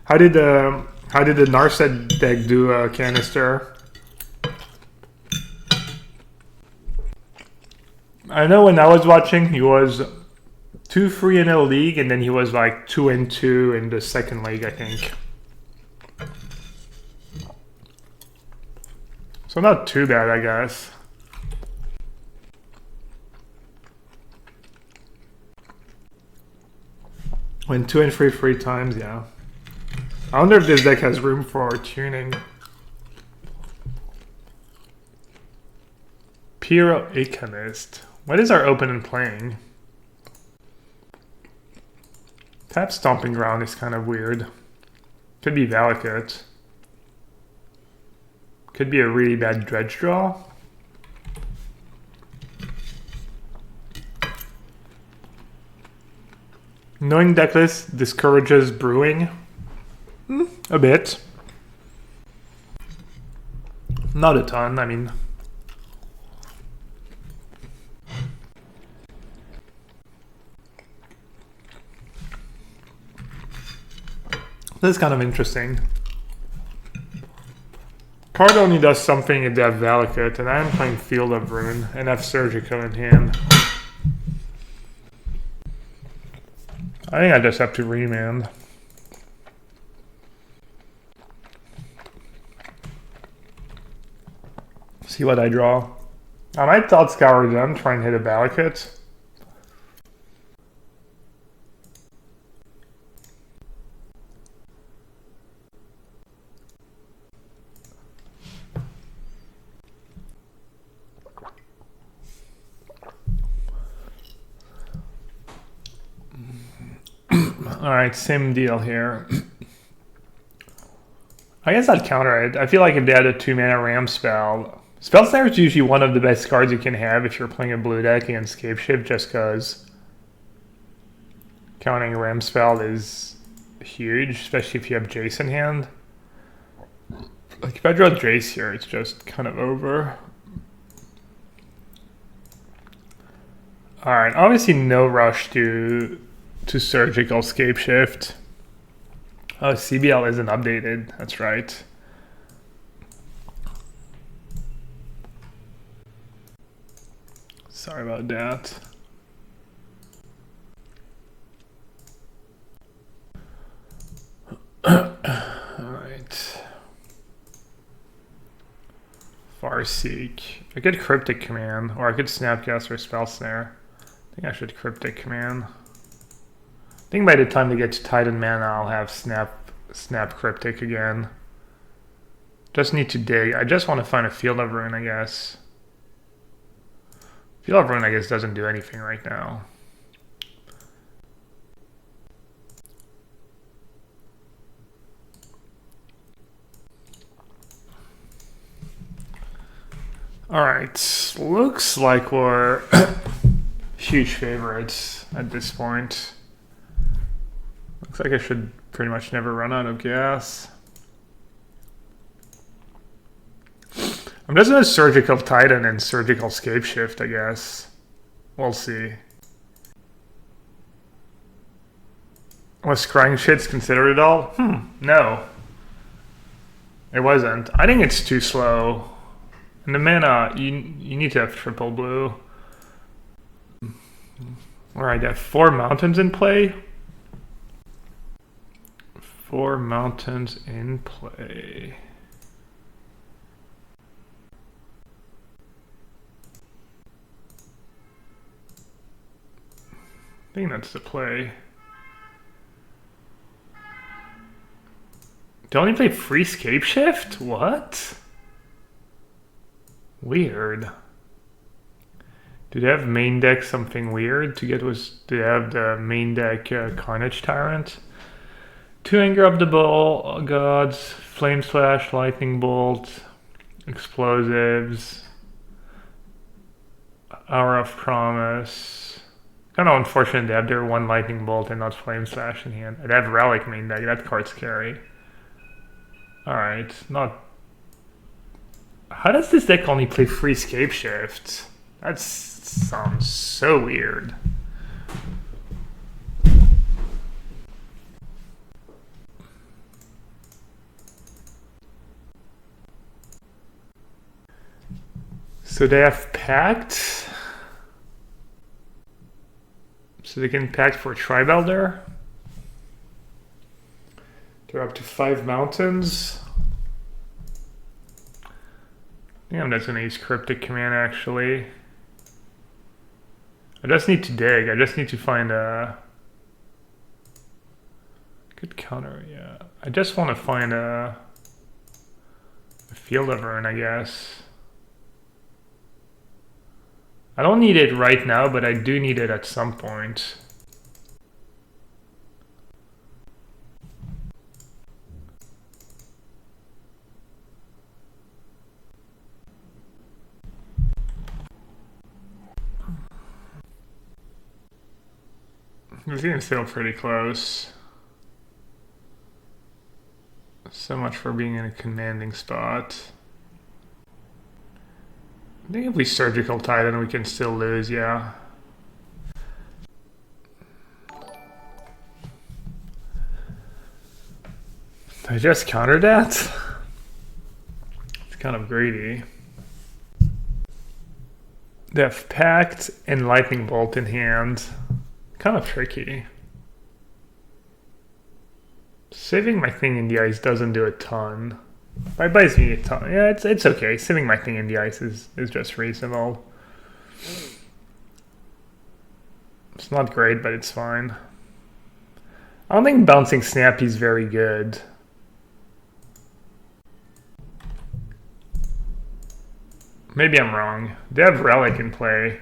How did the Narset deck do, Canister? I know when I was watching, he was 2-3 in a league, and then he was like 2-2 in the second league, I think. So not too bad, I guess. Went 2-3 3 times, yeah. I wonder if this deck has room for tuning. Pyroeconist. What is our opponent playing? Tap Stomping Ground is kind of weird. Could be Valakut. Could be a really bad dredge draw. Knowing decklist discourages brewing. A bit. Not a ton, I mean. This is kind of interesting. Card only does something if they have Valakut, and I'm playing Field of Ruin and have Surgical in hand. I think I just have to remand. See what I draw. I might Thought Scour Gem, try and hit a Valakut. Alright, same deal here. I guess I'd counter it. I feel like if they had a 2-mana Ram spell... Spell Snare is usually one of the best cards you can have if you're playing a blue deck against Scapeshift, just because counting a Ram spell is huge, especially if you have Jace in hand. Like if I draw Jace here, it's just kind of over. Alright, obviously no rush to Surgical Scapeshift. Oh, CBL isn't updated, that's right. Sorry about that. Alright. Farseek. I could Cryptic Command, or I could Snapcast or Spell Snare. I think I should Cryptic Command. I think by the time they get to Titan Mana, I'll have Snap Cryptic again. Just need to dig. I just want to find a Field of Ruin, I guess. Field of Ruin, I guess, doesn't do anything right now. Alright, looks like we're huge favorites at this point. Looks like I should pretty much never run out of gas. I'm just gonna Surgical Titan and Surgical Scapeshift, I guess. We'll see. Was Scrying Shits considered at all? No. It wasn't. I think it's too slow. And the mana, you need to have triple blue. Alright, I have 4 mountains in play. 4 mountains in play. I think that's the play. They only play free Scapeshift? What? Weird. Do they have main deck something weird to get with? Do they have the main deck Carnage Tyrant? 2 Anger of the Bull, Gods, Flame Slash, Lightning Bolt, Explosives, Hour of Promise. Kind of unfortunate they have their 1 Lightning Bolt and not Flame Slash in hand. They have Relic main deck, that card's scary. Alright, not... How does this deck only play free Scapeshift? That sounds so weird. So they have packed. So they can pact for Tribe Elder. They're up to 5 mountains. Damn, that's gonna use Cryptic Command actually. I just need to dig. I just need to find a good counter, yeah. I just want to find a Field of Ruin, I guess. I don't need it right now, but I do need it at some point. This game's still pretty close. So much for being in a commanding spot. I think if we Surgical Titan, we can still lose, yeah. Did I just counter that? It's kind of greedy. They have Pact and Lightning Bolt in hand. Kind of tricky. Saving my thing in the ice doesn't do a ton. It buys me a ton. Yeah, it's okay. Saving my thing in the ice is just reasonable. It's not great, but it's fine. I don't think bouncing Snappy is very good. Maybe I'm wrong. They have Relic in play.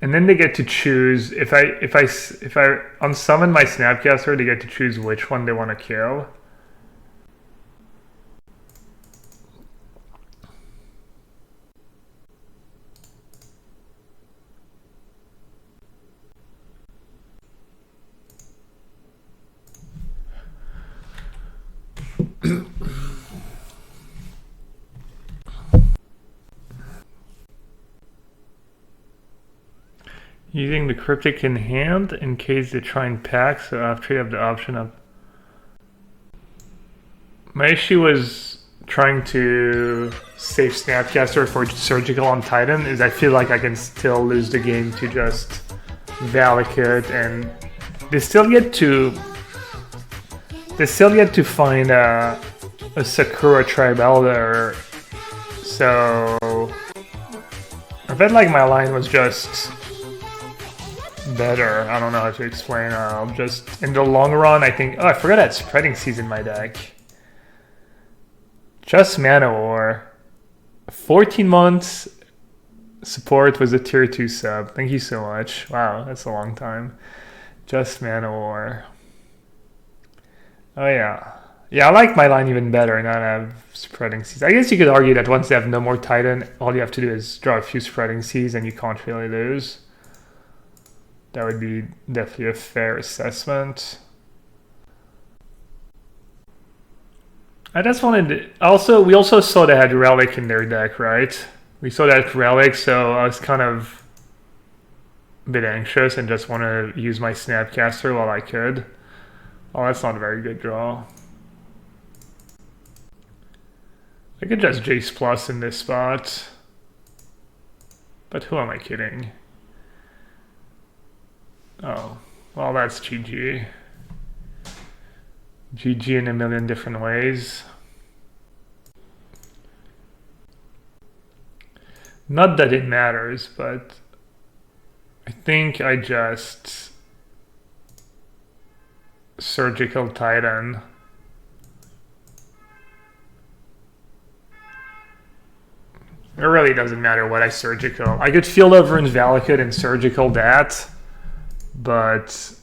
And then they get to choose, if I unsummon my Snapcaster, they get to choose which one they want to kill. Using the Cryptic in hand in case they try and pack, so after you have the option of... My issue was trying to save Snapcaster for Surgical on Titan, is I feel like I can still lose the game to just Valakut, and they still get to find a Sakura Tribe Elder, so I felt like my line was just better. I don't know how to explain. Just in the long run, I think. Oh, I forgot that Spreading Seas in my deck. Just Mana War. 14 months support was a tier 2 sub. Thank you so much. Wow, that's a long time. Just Mana War. Oh yeah. Yeah, I like my line even better and not have Spreading Seas. I guess you could argue that once they have no more Titan, all you have to do is draw a few Spreading Seas and you can't really lose. That would be definitely a fair assessment. I just wanted to, we also saw they had Relic in their deck, right? We saw that Relic, so I was kind of a bit anxious and just want to use my Snapcaster while I could. Oh, that's not a very good draw. I could just Jace Plus in this spot. But who am I kidding? Oh, well, that's GG. GG in a million different ways. Not that it matters, but I think I just Surgical Titan. It really doesn't matter what I Surgical. I could Field of Ruins Valakut and Surgical that. But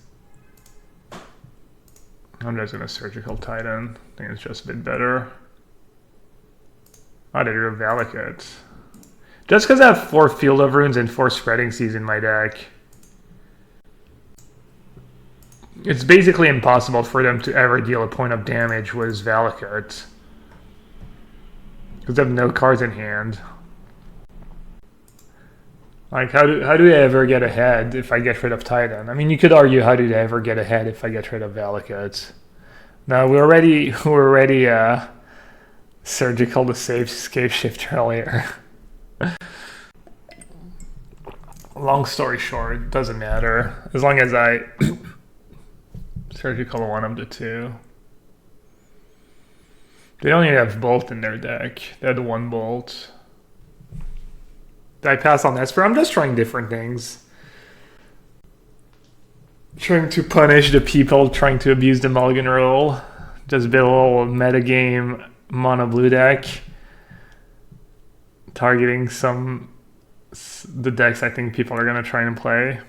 I'm just gonna Surgical Titan. I think it's just a bit better. I did a Valakut. Just because I have 4 Field of Ruins and 4 Spreading Seas in my deck, it's basically impossible for them to ever deal a point of damage with Valakut. Because they have no cards in hand. Like, how do they ever get ahead if I get rid of Titan? I mean, you could argue, how do they ever get ahead if I get rid of Valakut? No, we're already Surgical to save escape shift earlier. Long story short, doesn't matter. As long as I surgical one of the two. They only have bolt in their deck. They had one bolt. Did I pass on Esper? I'm just trying different things. Trying to punish the people trying to abuse the mulligan rule. Just build a little metagame mono blue deck. Targeting the decks I think people are going to try and play.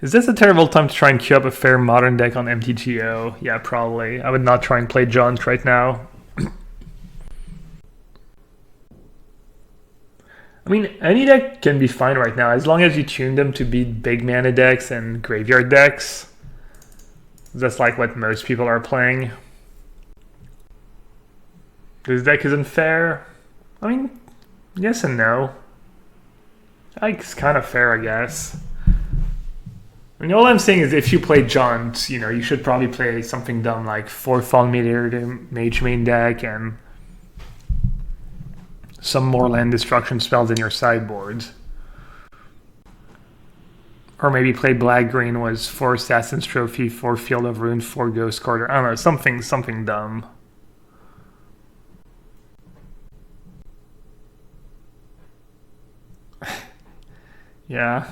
Is this a terrible time to try and queue up a fair modern deck on MTGO? Yeah, probably. I would not try and play Jaunt right now. I mean, any deck can be fine right now, as long as you tune them to beat big mana decks and graveyard decks. That's like what most people are playing. This deck isn't fair. I mean, yes and no. Like, it's kind of fair, I guess. I mean, all I'm saying is if you play Jaunt, you know, you should probably play something dumb like 4 Fallen Meteor to Mage main deck and some more land destruction spells in your sideboard. Or maybe play Black-Green was 4 Assassin's Trophy, 4 Field of Ruin, 4 Ghost Quarter. I don't know, something dumb. Yeah.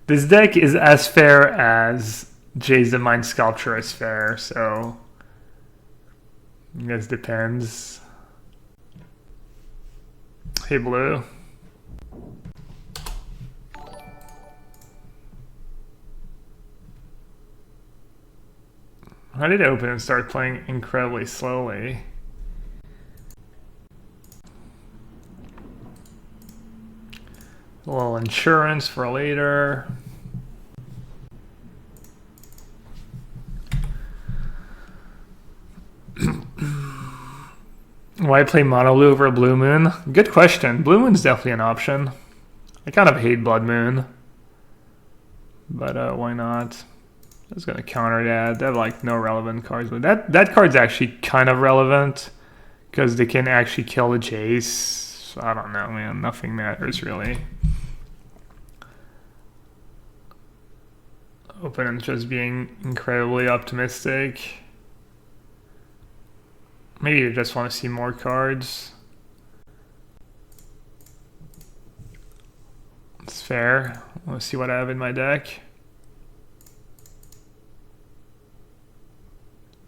This deck is as fair as Jace the Mind Sculpture is fair, so I guess depends. Hey, Blue. I did open and start playing incredibly slowly. A little insurance for later. Why play Mono Blue over Blue Moon? Good question. Blue Moon's definitely an option. I kind of hate Blood Moon. But why not? I was going to counter that. They have like no relevant cards. But that card's actually kind of relevant. Because they can actually kill the Jace. So I don't know, man. Nothing matters really. Opponent just being incredibly optimistic. Maybe you just want to see more cards. It's fair. Let's see what I have in my deck.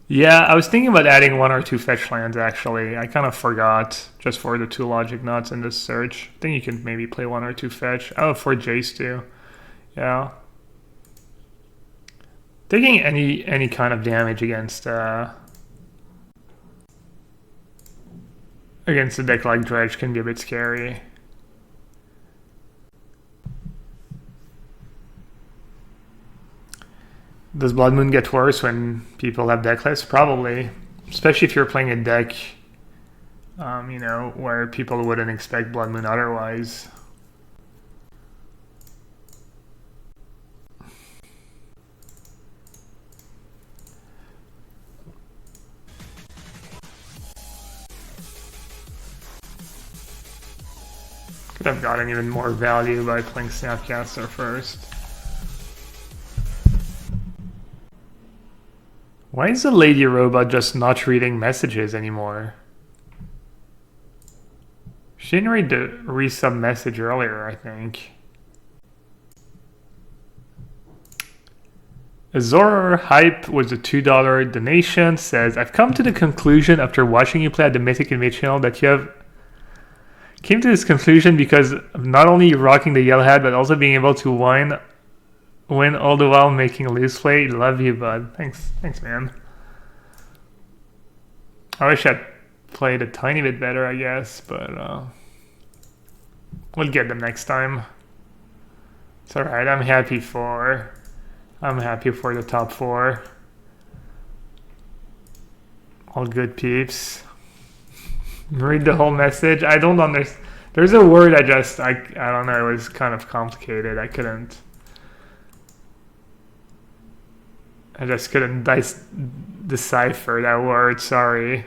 Yeah, I was thinking about adding 1 or 2 fetch lands actually. I kind of forgot just for the 2 logic nuts in this search. I think you can maybe play 1 or 2 fetch. Oh, for Jace too. Yeah. Taking any kind of damage against a deck like Dredge can be a bit scary. Does Blood Moon get worse when people have deck lists? Probably, especially if you're playing a deck, you know, where people wouldn't expect Blood Moon otherwise. Could have gotten even more value by playing Snapcaster first. Why is the lady robot just not reading messages anymore? She didn't read the resub message earlier, I think. Azor Hype was a $2 donation. Says, I've come to the conclusion after watching you play at the Mythic Invitational that you came to this conclusion because of not only rocking the yellowhat but also being able to win all the while making loose play. Love you, bud. Thanks, man. I wish I'd played a tiny bit better, I guess, but we'll get them next time. It's alright. I'm happy for the top 4. All good peeps. Read the whole message. I don't understand. There's a word I don't know. It was kind of complicated. I couldn't. I just couldn't decipher that word, sorry.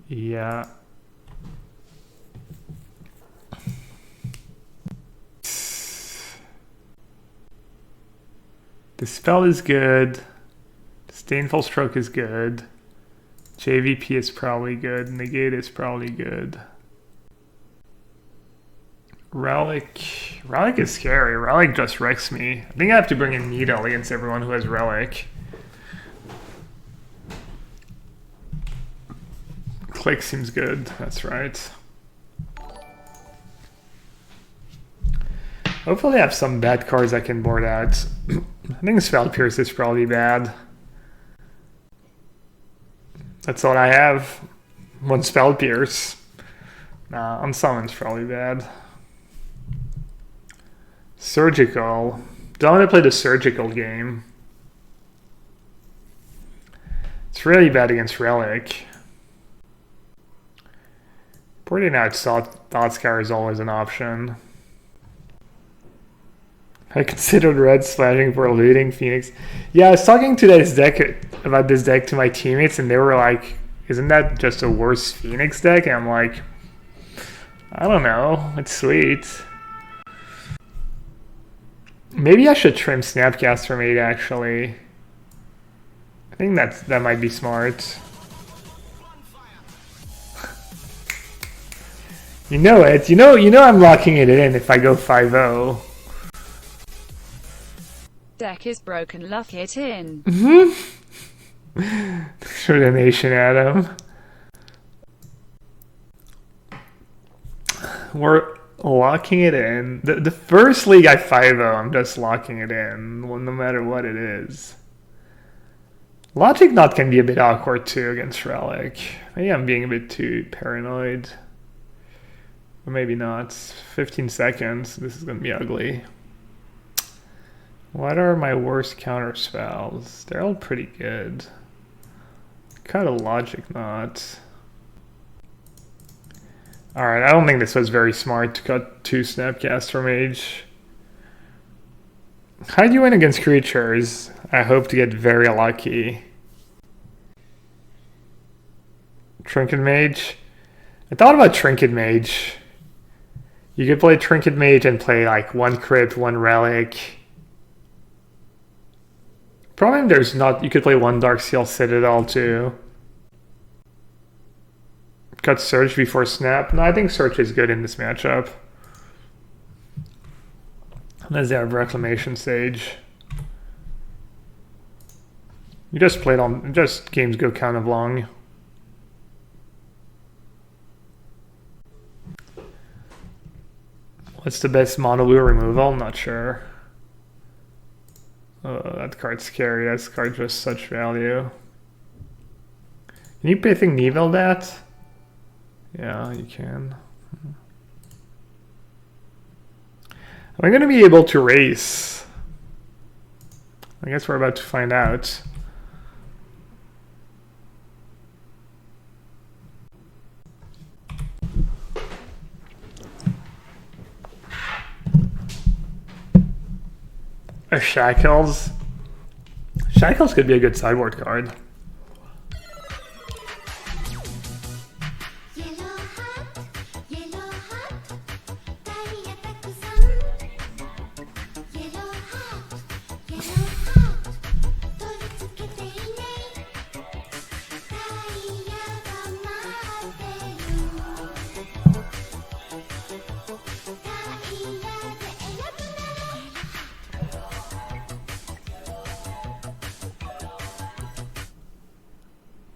Yeah. Dispel is good. Disdainful Stroke is good. JVP is probably good. Negate is probably good. Relic is scary. Relic just wrecks me. I think I have to bring in Needle against everyone who has Relic. Click seems good. That's right. Hopefully I have some bad cards I can board out. I think Spell Pierce is probably bad. That's all I have. One Spell Pierce. Nah, Unsummon's probably bad. Surgical. Don't want to play the Surgical game. It's really bad against Relic. Boarding out Thoughtscour is always an option. I considered red splashing for looting Phoenix. Yeah, I was talking to this deck about this deck to my teammates, and they were like, "Isn't that just a worse Phoenix deck?" And I'm like, "I don't know. It's sweet." Maybe I should trim Snapcast from 8. Actually, I think that might be smart. You know it. You know I'm locking it in if I go 5-0. Deck is broken, lock it in. For the nation, Adam. We're locking it in. The first league I 5-0, I'm just locking it in, no matter what it is. Logic Knot can be a bit awkward too against Relic. Maybe I'm being a bit too paranoid. Or maybe not. 15 seconds. This is going to be ugly. What are my worst counter spells? They're all pretty good. Cut a Logic Knot. Alright, I don't think this was very smart to cut 2 Snapcasts from Mage. How do you win against creatures? I hope to get very lucky. Trinket Mage? I thought about Trinket Mage. You could play Trinket Mage and play like 1 Crypt, 1 Relic. Problem there's not, you could play 1 Darksteel Citadel too. Cut Search before Snap. No, I think Search is good in this matchup. Unless they have Reclamation Sage. You just played on, just games go kind of long. What's the best mono blue removal? I'm not sure. Oh, that card's scary. That card's just such value. Can you Pithing Needle that? Yeah, you can. Am I going to be able to race? I guess we're about to find out. A Shackles. Shackles could be a good sideboard card.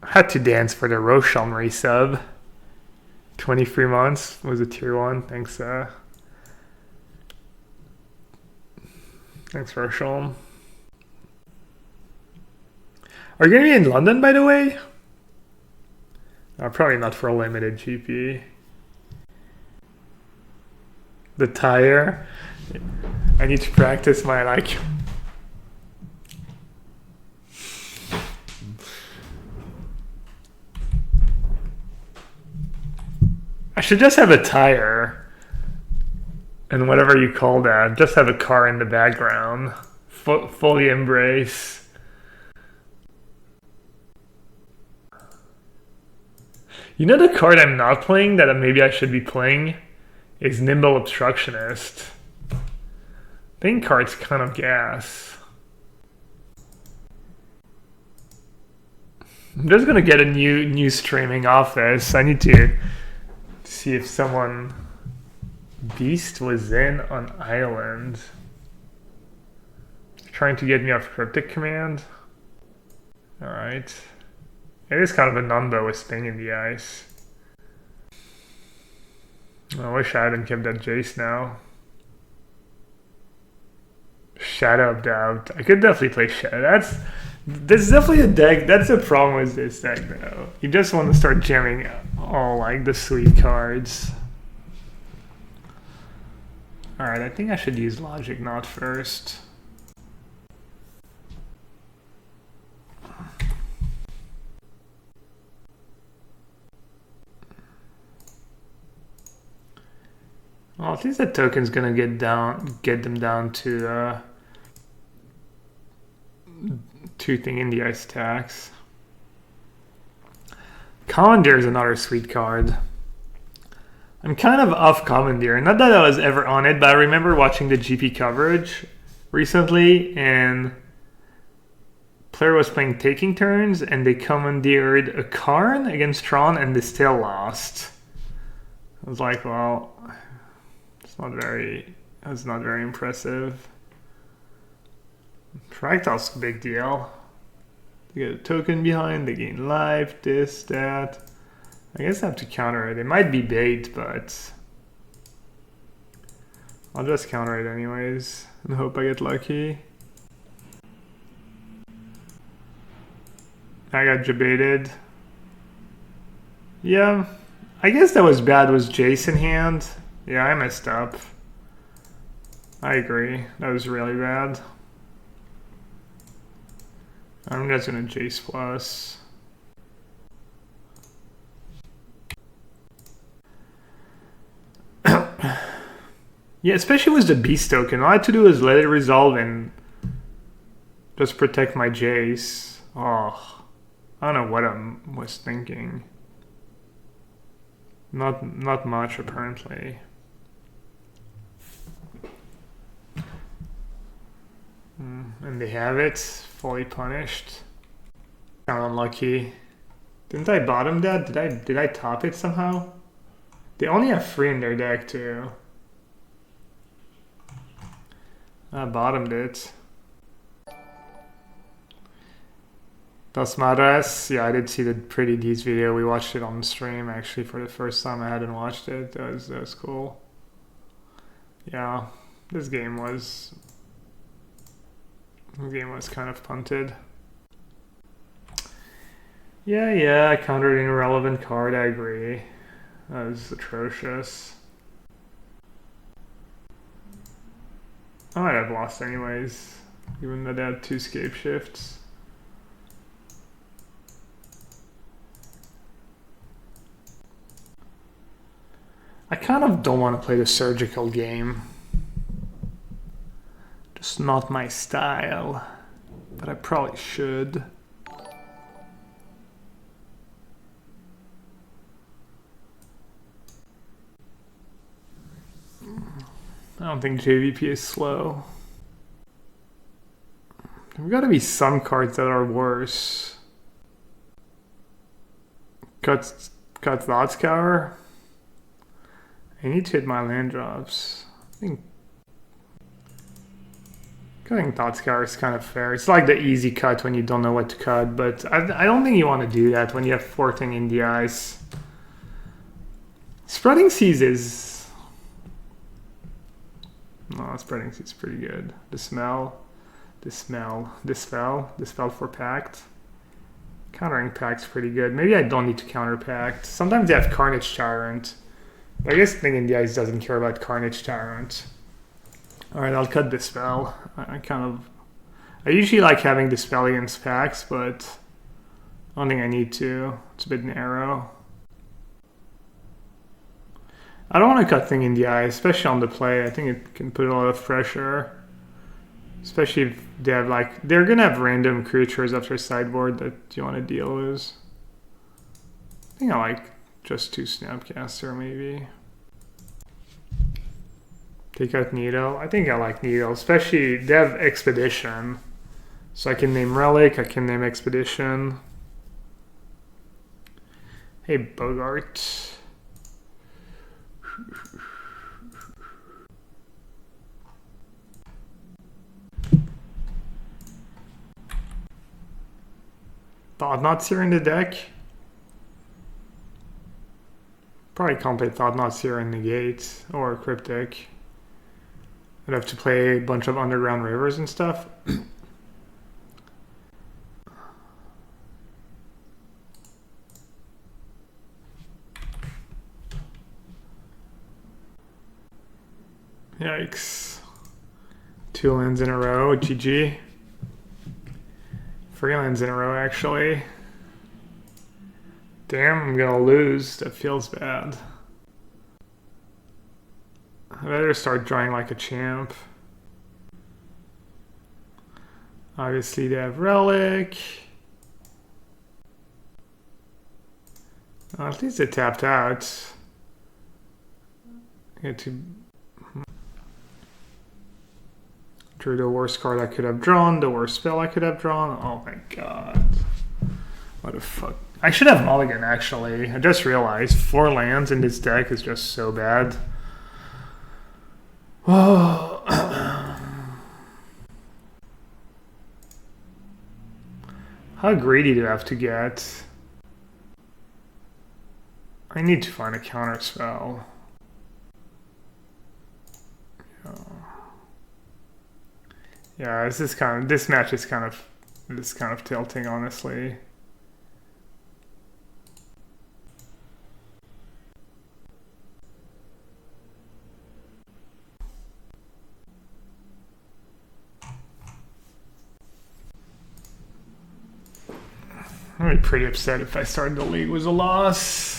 Had to dance for the Roshan resub. 23 months was a tier 1. Thanks, thanks Roshan. Are you gonna be in London, by the way? Probably not for a limited GP. The tire. I need to practice my I should just have a tire and whatever you call that, just have a car in the background. fully embrace. You know the card I'm not playing that maybe I should be playing is Nimble Obstructionist. I think card's kind of gas. I'm just gonna get a new streaming office. I need to see if someone Beast was in on island. Trying to get me off Cryptic Command. Alright. It is kind of a number with Sting in the ice. I wish I hadn't kept that Jace now. Shadow of Doubt. I could definitely play Shadow. That's definitely a deck. That's the problem with this deck though. You just want to start jamming all like the sweet cards. Alright, I think I should use Logic Knot first. Well, at least that token's gonna get them down to 2 thing in the ice attacks. Commandeer is another sweet card. I'm kind of off Commandeer. Not that I was ever on it, but I remember watching the GP coverage recently, and player was playing taking turns, and they commandeered a Karn against Tron, and they still lost. I was like, well, that's not very impressive. Fractal's a big deal. They get a token behind, they gain life, this, that. I guess I have to counter it. It might be bait, but I'll just counter it anyways and hope I get lucky. I got jebaited. Yeah, I guess that was bad. Was Jace in hand? Yeah, I messed up. I agree. That was really bad. I'm just gonna Jace plus. Yeah, especially with the Beast token. All I had to do is let it resolve and just protect my Jace. Oh, I don't know what I was thinking. Not much apparently. And they have it fully punished. Kind of unlucky. Didn't I bottom that? Did I top it somehow? They only have 3 in their deck too. I bottomed it. Dos Madres. Yeah, I did see the Pretty D's video. We watched it on the stream actually for the first time. I hadn't watched it. That was cool. Yeah, this game was kind of punted. Yeah, I countered an irrelevant card. I agree. That was atrocious. I might have lost anyways, even though they had 2 scape shifts. I kind of don't want to play the surgical game. Just not my style, but I probably should. I don't think JVP is slow. There's got to be some cards that are worse. Cut Thought Scour. I need to hit my land drops. I think cutting Thought Scour is kind of fair. It's like the easy cut when you don't know what to cut, but I don't think you want to do that when you have 4 thing in the ice. Spreading Seas is... No, Spreading Seas is pretty good. Dispel for Pact. Countering Pact's pretty good. Maybe I don't need to counter Pact. Sometimes they have Carnage Tyrant. But I guess Thing in the Ice doesn't care about Carnage Tyrant. Alright, I'll cut Dispel. I usually like having Dispel against Pacts, but I don't think I need to. It's a bit narrow. I don't want to cut Thing in the Eye, especially on the play. I think it can put a lot of pressure. Especially if they have like, they're gonna have random creatures off their sideboard that you want to deal with. I think I like just 2 Snapcaster maybe. Take out Needle. I think I like Needle, especially they have Expedition. So I can name Relic, I can name Expedition. Hey, Bogart. Thought Knots here in the deck. Probably can't play Thought Knots here in Negate or Cryptic. I'd have to play a bunch of Underground Rivers and stuff. Yikes. 2 lands in a row, GG. 3 lands in a row, actually. Damn, I'm gonna lose. That feels bad. I better start drawing like a champ. Obviously, they have Relic. At least they tapped out. Get to drew the worst card I could have drawn, the worst spell I could have drawn. Oh my god. What the fuck. I should have mulligan, actually. I just realized 4 lands in this deck is just so bad. Oh. How greedy do I have to get? I need to find a counter spell. Yeah, this match is kind of tilting, honestly. I'd be pretty upset if I started the league was a loss.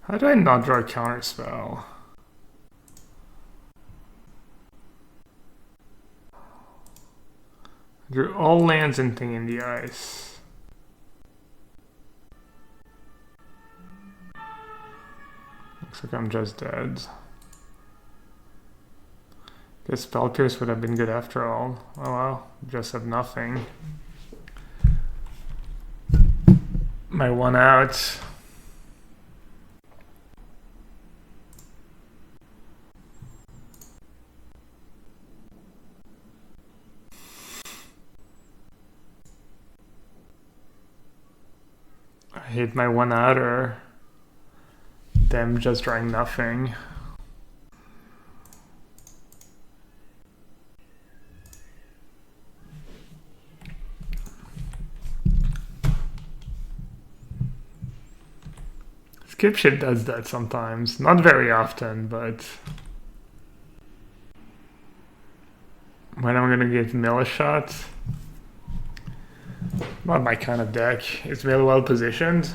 How do I not draw a counter spell? Drew all lands and thing in the ice. Looks like I'm just dead. Guess Spell Pierce would have been good after all. Oh well, just have nothing. My 1 out. I hate my 1 outer. Them just drawing nothing. Skip shit does that sometimes. Not very often, but when I'm gonna get mill a shot. Not my kind of deck. It's really well positioned.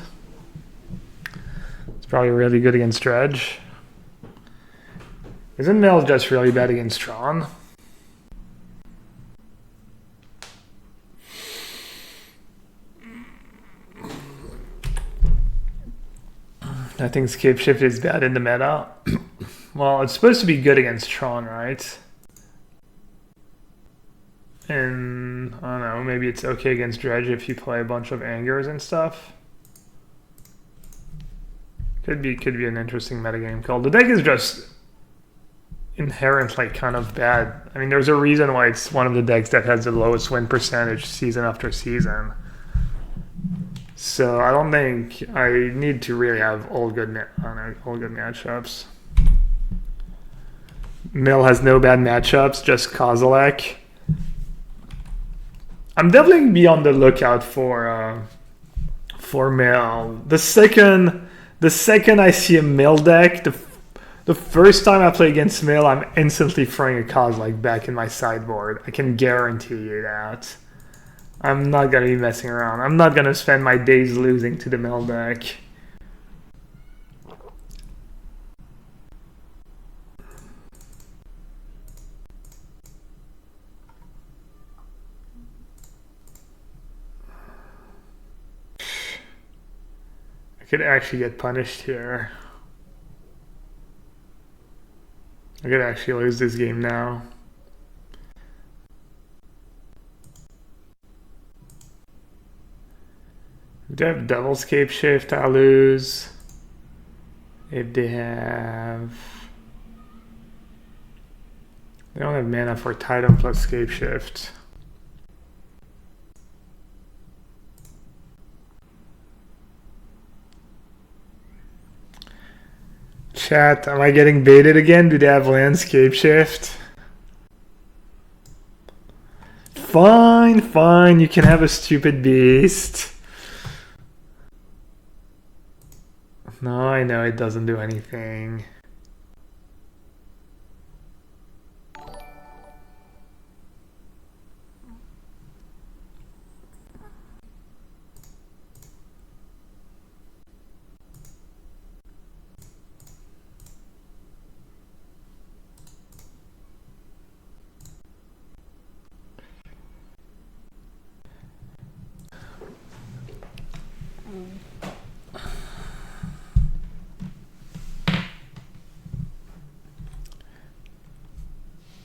It's probably really good against Dredge. Isn't Mill just really bad against Tron? I think Scapeshift is bad in the meta. Well, it's supposed to be good against Tron, right? And I don't know, maybe it's okay against Dredge if you play a bunch of Angers and stuff. Could be an interesting metagame call. The deck is just inherently kind of bad. I mean, there's a reason why it's one of the decks that has the lowest win percentage season after season. So I don't think I need to really have all good matchups. Mill has no bad matchups, just Kozilek. I'm definitely gonna be on the lookout for Mill. The second I see a Mill deck, The first time I play against Mill, I'm instantly throwing a Kozilek back in my sideboard. I can guarantee you that. I'm not gonna be messing around. I'm not gonna spend my days losing to the Mill deck. I could actually get punished here. I could actually lose this game now. If they have double scape shift, I lose. If they have... They don't have mana for Titan plus scape shift. Chat, am I getting baited again? Do they have landscape shift? Fine, fine, you can have a stupid beast. No, I know it doesn't do anything.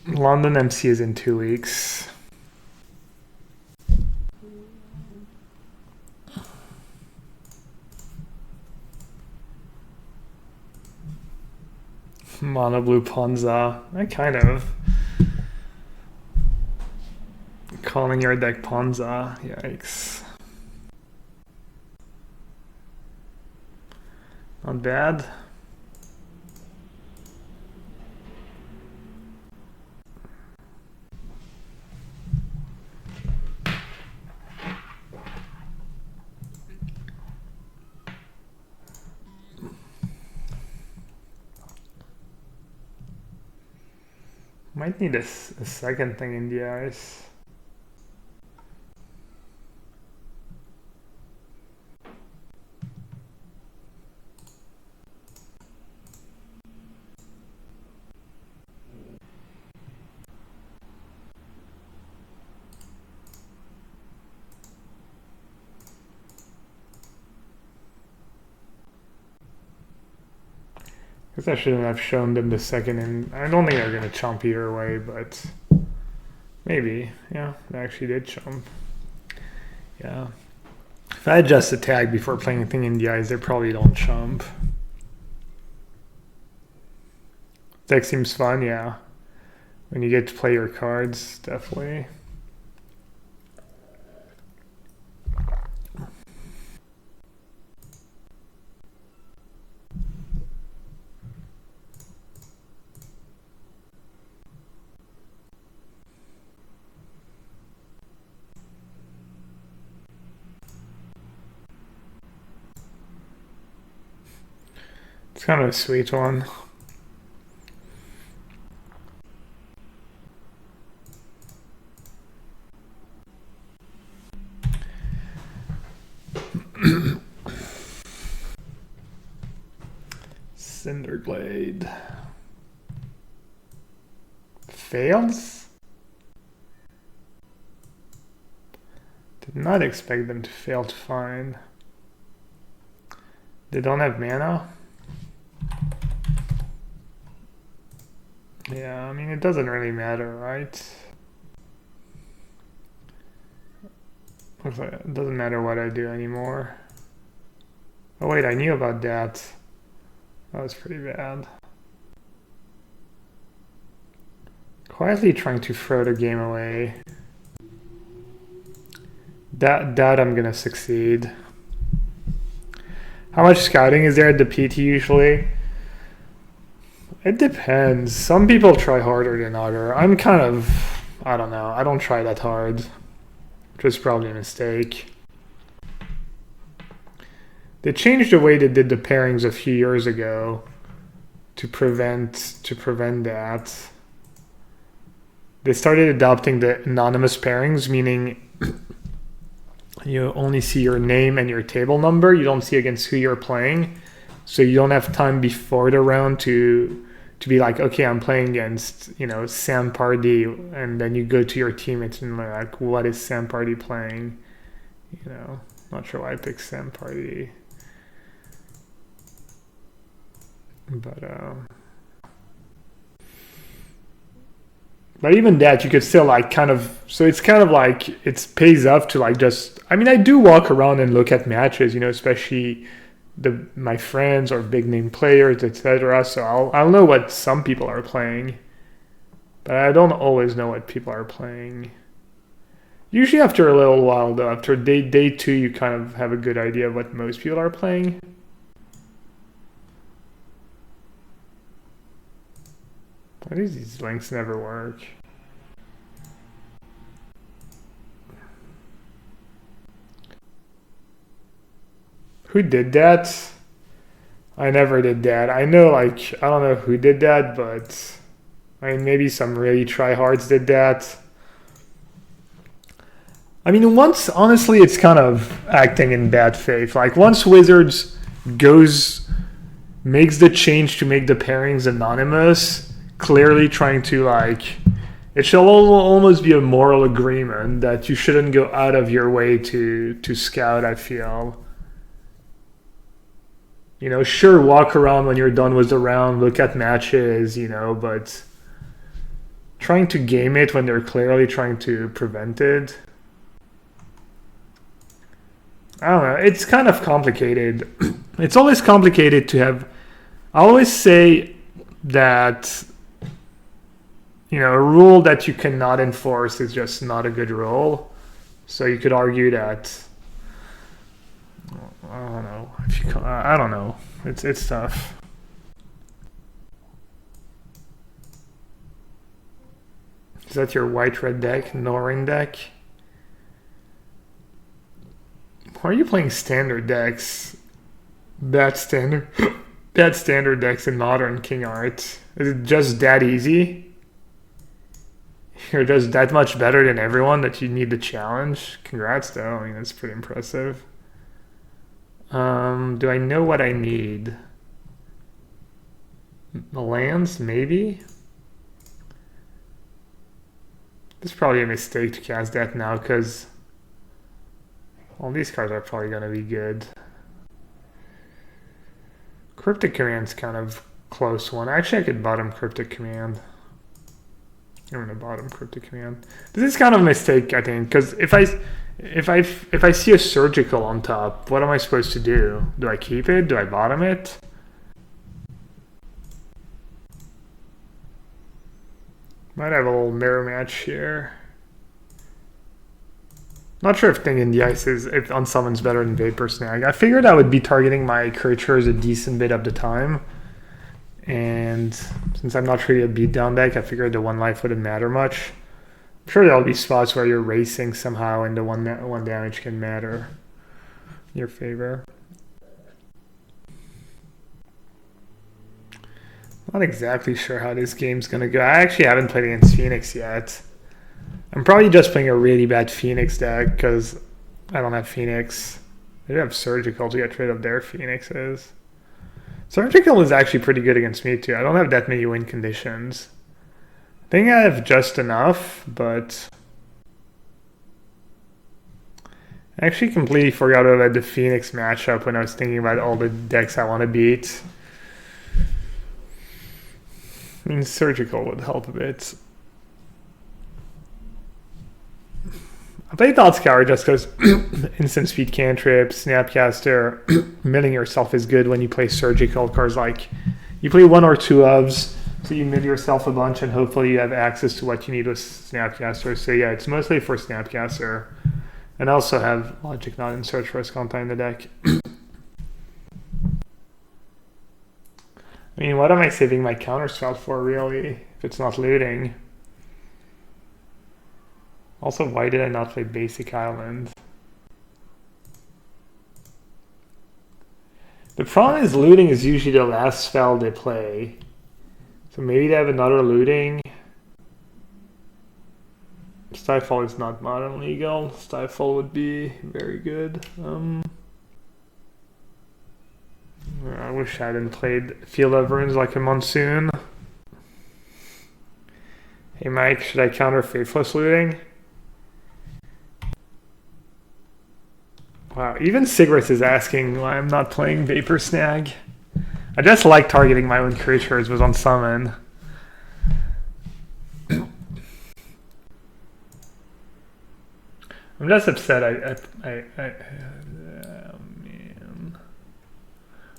London MC is in 2 weeks. Mono blue Ponza. I kind of. Calling your deck Ponza. Yikes. Not bad. Might need a second thing in the ice. I guess I shouldn't have shown them the second, and I don't think they're going to chomp either way, but maybe. Yeah, they actually did chomp. Yeah. If I adjust the tag before playing anything in the eyes, they probably don't chomp. Deck seems fun, yeah. When you get to play your cards, definitely. It's kind of a sweet one. Cinderglade. Fails? Did not expect them to fail to find. They don't have mana? Yeah, I mean, it doesn't really matter, right? Looks like it doesn't matter what I do anymore. Oh wait, I knew about that. That was pretty bad. Quietly trying to throw the game away. That I'm gonna succeed. How much scouting is there at the PT usually? It depends. Some people try harder than others. I'm kind of, I don't know. I don't try that hard, which is probably a mistake. They changed the way they did the pairings a few years ago. to prevent that. They started adopting the anonymous pairings, meaning you only see your name and your table number. You don't see against who you're playing. So you don't have time before the round to be like, okay, I'm playing against, Sam Pardee, and then you go to your teammates and like, what is Sam Pardee playing? Not sure why I picked Sam Pardee. But even that, you could still like so it's kind of like it pays off to like just. I mean, I do walk around and look at matches, especially my friends or big name players, etc. So I'll know what some people are playing, but I don't always know what people are playing. Usually after a little while, though, after day 2, you kind of have a good idea of what most people are playing. Why do these links never work? Who did that? I never did that. I know, I don't know who did that, but maybe some really tryhards did that. I mean, honestly, it's kind of acting in bad faith. Like, once Wizards makes the change to make the pairings anonymous, clearly trying to, it shall almost be a moral agreement that you shouldn't go out of your way to scout, I feel. Sure, walk around when you're done with the round, look at matches, but trying to game it when they're clearly trying to prevent it. I don't know. It's kind of complicated. It's always complicated to have. I always say that, a rule that you cannot enforce is just not a good rule. So you could argue that. I don't know. I don't know. It's tough. Is that your white-red deck, Norin deck? Why are you playing standard decks? Bad standard decks in Modern King Art. Is it just that easy? You're just that much better than everyone that you need the challenge? Congrats, though. I mean, that's pretty impressive. Do I know what I need? The lands, maybe? This is probably a mistake to cast that now, because all these cards are probably going to be good. Cryptic Command's kind of close one. Actually, I could bottom Cryptic Command. I'm going to bottom Cryptic Command. This is kind of a mistake, I think, because if I see a Surgical on top, what am I supposed to do? Do I keep it? Do I bottom it? Might have a little mirror match here. Not sure if Thing in the Ice if Unsummon's better than Vapor Snag. I figured I would be targeting my creatures a decent bit of the time. And since I'm not really a beatdown deck, I figured the 1 life wouldn't matter much. I'm sure there'll be spots where you're racing somehow and the one damage can matter in your favor. Not exactly sure how this game's going to go. I actually haven't played against Phoenix yet. I'm probably just playing a really bad Phoenix deck because I don't have Phoenix. I do have Surgical to get rid of their Phoenixes. Surgical is actually pretty good against me too. I don't have that many win conditions. I think I have just enough, but I actually completely forgot about the Phoenix matchup when I was thinking about all the decks I want to beat. I mean, Surgical would help a bit. I play Thought Scour just because instant speed cantrip, Snapcaster, milling yourself is good when you play Surgical. Cards like you play 1 or 2 ofs, so you mill yourself a bunch and hopefully you have access to what you need with Snapcaster. So yeah, it's mostly for Snapcaster. And I also have Logic Knot and Search for Esconta in the deck. I mean, what am I saving my counterspell for, really, if it's not looting? Also, why did I not play Basic Island? The problem is looting is usually the last spell they play. So maybe they have another looting. Stifle is not modern legal. Stifle would be very good. I wish I hadn't played Field of Ruins like a monsoon. Hey Mike, should I counter Faithless looting? Wow, even Sigrid is asking why I'm not playing Vapor Snag. I just like targeting my own creatures with on summon. I'm just upset. Oh man.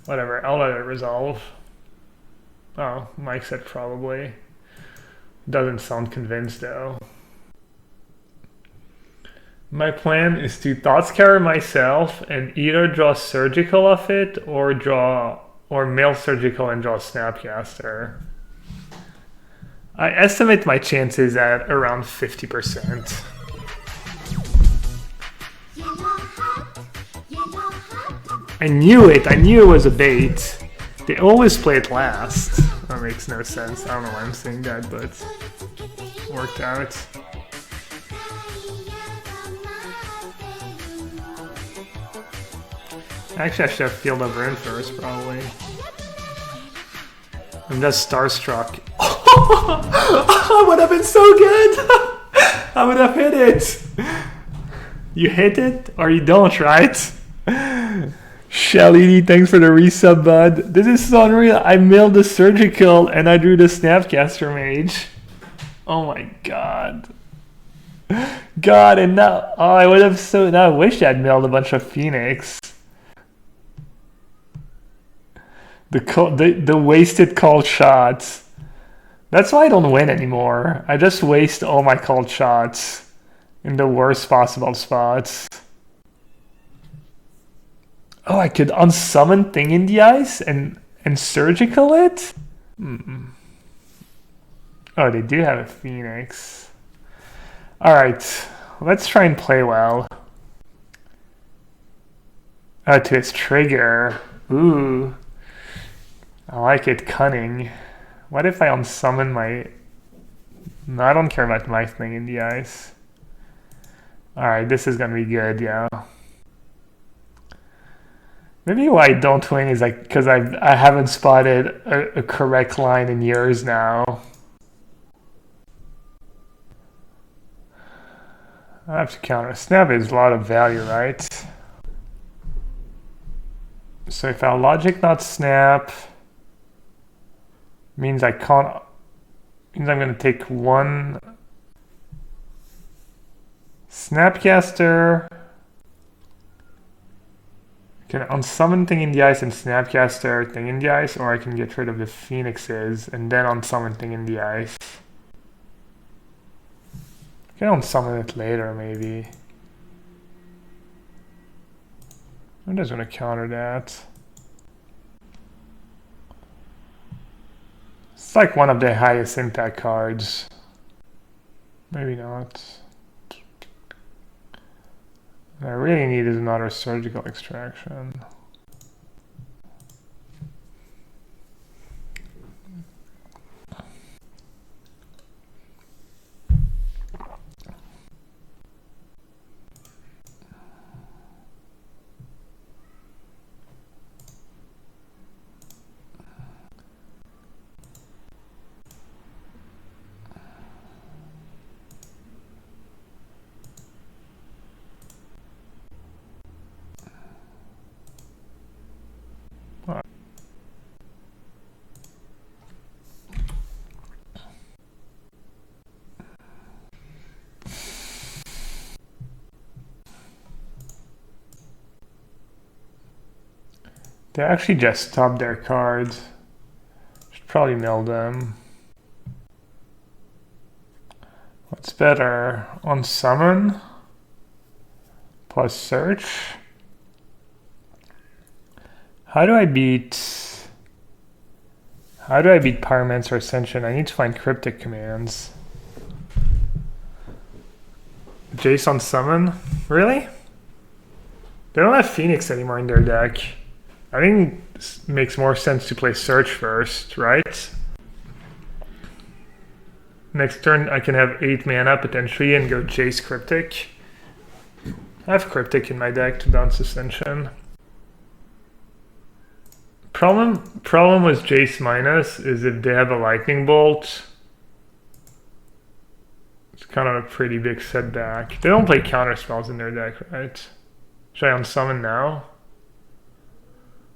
Whatever. I'll let it resolve. Oh, Mike said probably. Doesn't sound convinced though. My plan is to thought scour myself and either draw surgical off it or mail surgical and draw Snapcaster. I estimate my chances at around 50%. I knew it. I knew it was a bait. They always play it last. That makes no sense. I don't know why I'm saying that, but it worked out. Actually, I should have Field of Ruin first, probably. I'm just starstruck. I would have been so good! I would have hit it! You hit it, or you don't, right? Shelly, thanks for the resub, bud. This is so unreal. I milled the surgical and I drew the Snapcaster Mage. Oh my god. God, and now I would have now I wish I'd milled a bunch of Phoenix. The wasted called shots. That's why I don't win anymore. I just waste all my called shots in the worst possible spots. Oh, I could unsummon Thing in the Ice and surgical it? Oh, they do have a Phoenix. Alright, let's try and play well. Oh, to his trigger. Ooh. I like it, cunning. What if I unsummon my... No, I don't care about my Thing in the Ice. Alright, this is gonna be good, yeah. Maybe why I don't win is like because I haven't spotted a correct line in years now. I have to counter. Snap is a lot of value, right? So if our logic not snap means I can't, means I'm going to take one Snapcaster. I can unsummon Thing in the Ice and Snapcaster Thing in the Ice, or I can get rid of the Phoenixes and then unsummon Thing in the Ice. I can unsummon it later, maybe. I'm just gonna counter that. It's like one of the highest impact cards. Maybe not. What I really need is another surgical extraction. They actually just stopped their cards. Should probably mill them. What's better? Unsummon plus search. How do I beat Pyromancer Ascension? I need to find cryptic commands. Jason summon? Really? They don't have Phoenix anymore in their deck. I think it makes more sense to play Search first, right? Next turn I can have 8 mana potentially and go Jace Cryptic. I have Cryptic in my deck to bounce Ascension. Problem with Jace minus is if they have a Lightning Bolt, it's kind of a pretty big setback. They don't play counter spells in their deck, right? Should I unsummon now?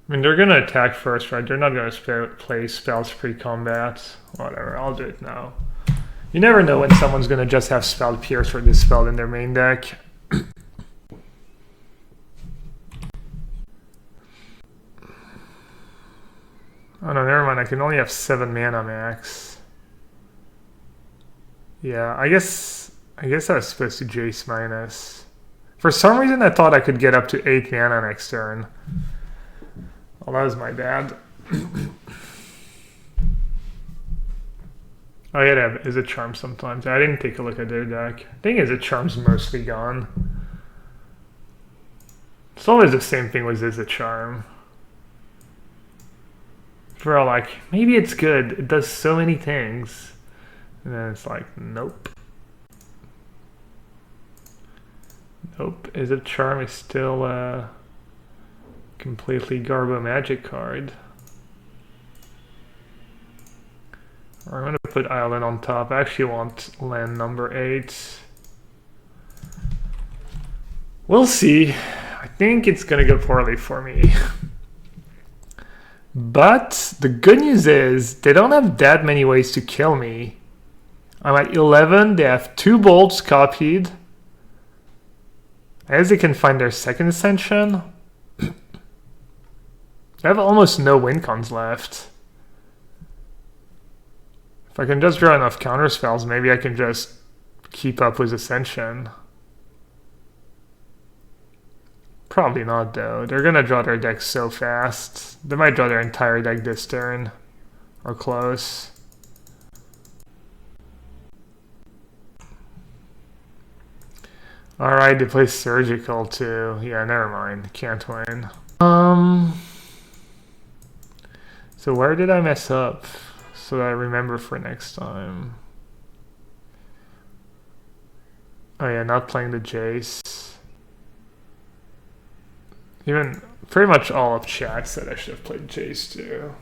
I mean, they're gonna attack first, right? They're not gonna play spells pre-combat. Whatever, I'll do it now. You never know when someone's gonna just have Spell Pierce or Dispel in their main deck. Oh no, never mind. I can only have 7 mana max. Yeah, I guess I was supposed to Jace minus. For some reason, I thought I could get up to 8 mana next turn. Well, that was my bad. Oh yeah, Is It Charm sometimes. I didn't take a look at their deck. I think Is It Charm's mostly gone. It's always the same thing with Is It Charm. We're all like, maybe it's good. It does so many things. And then it's like, nope. Nope. Is It Charm is still a completely Garbo Magic card. I'm going to put Island on top. I actually want land number 8. We'll see. I think it's going to go poorly for me. But the good news is they don't have that many ways to kill me. I'm at 11. They have 2 bolts copied. As they can find their second Ascension. They have almost no win cons left. If I can just draw enough counter spells, maybe I can just keep up with Ascension. Probably not, though. They're going to draw their deck so fast. They might draw their entire deck this turn. Or close. Alright, they play Surgical, too. Yeah, never mind. Can't win. So where did I mess up? So that I remember for next time. Oh yeah, not playing the Jace. Even pretty much all of chat said I should have played Jace too.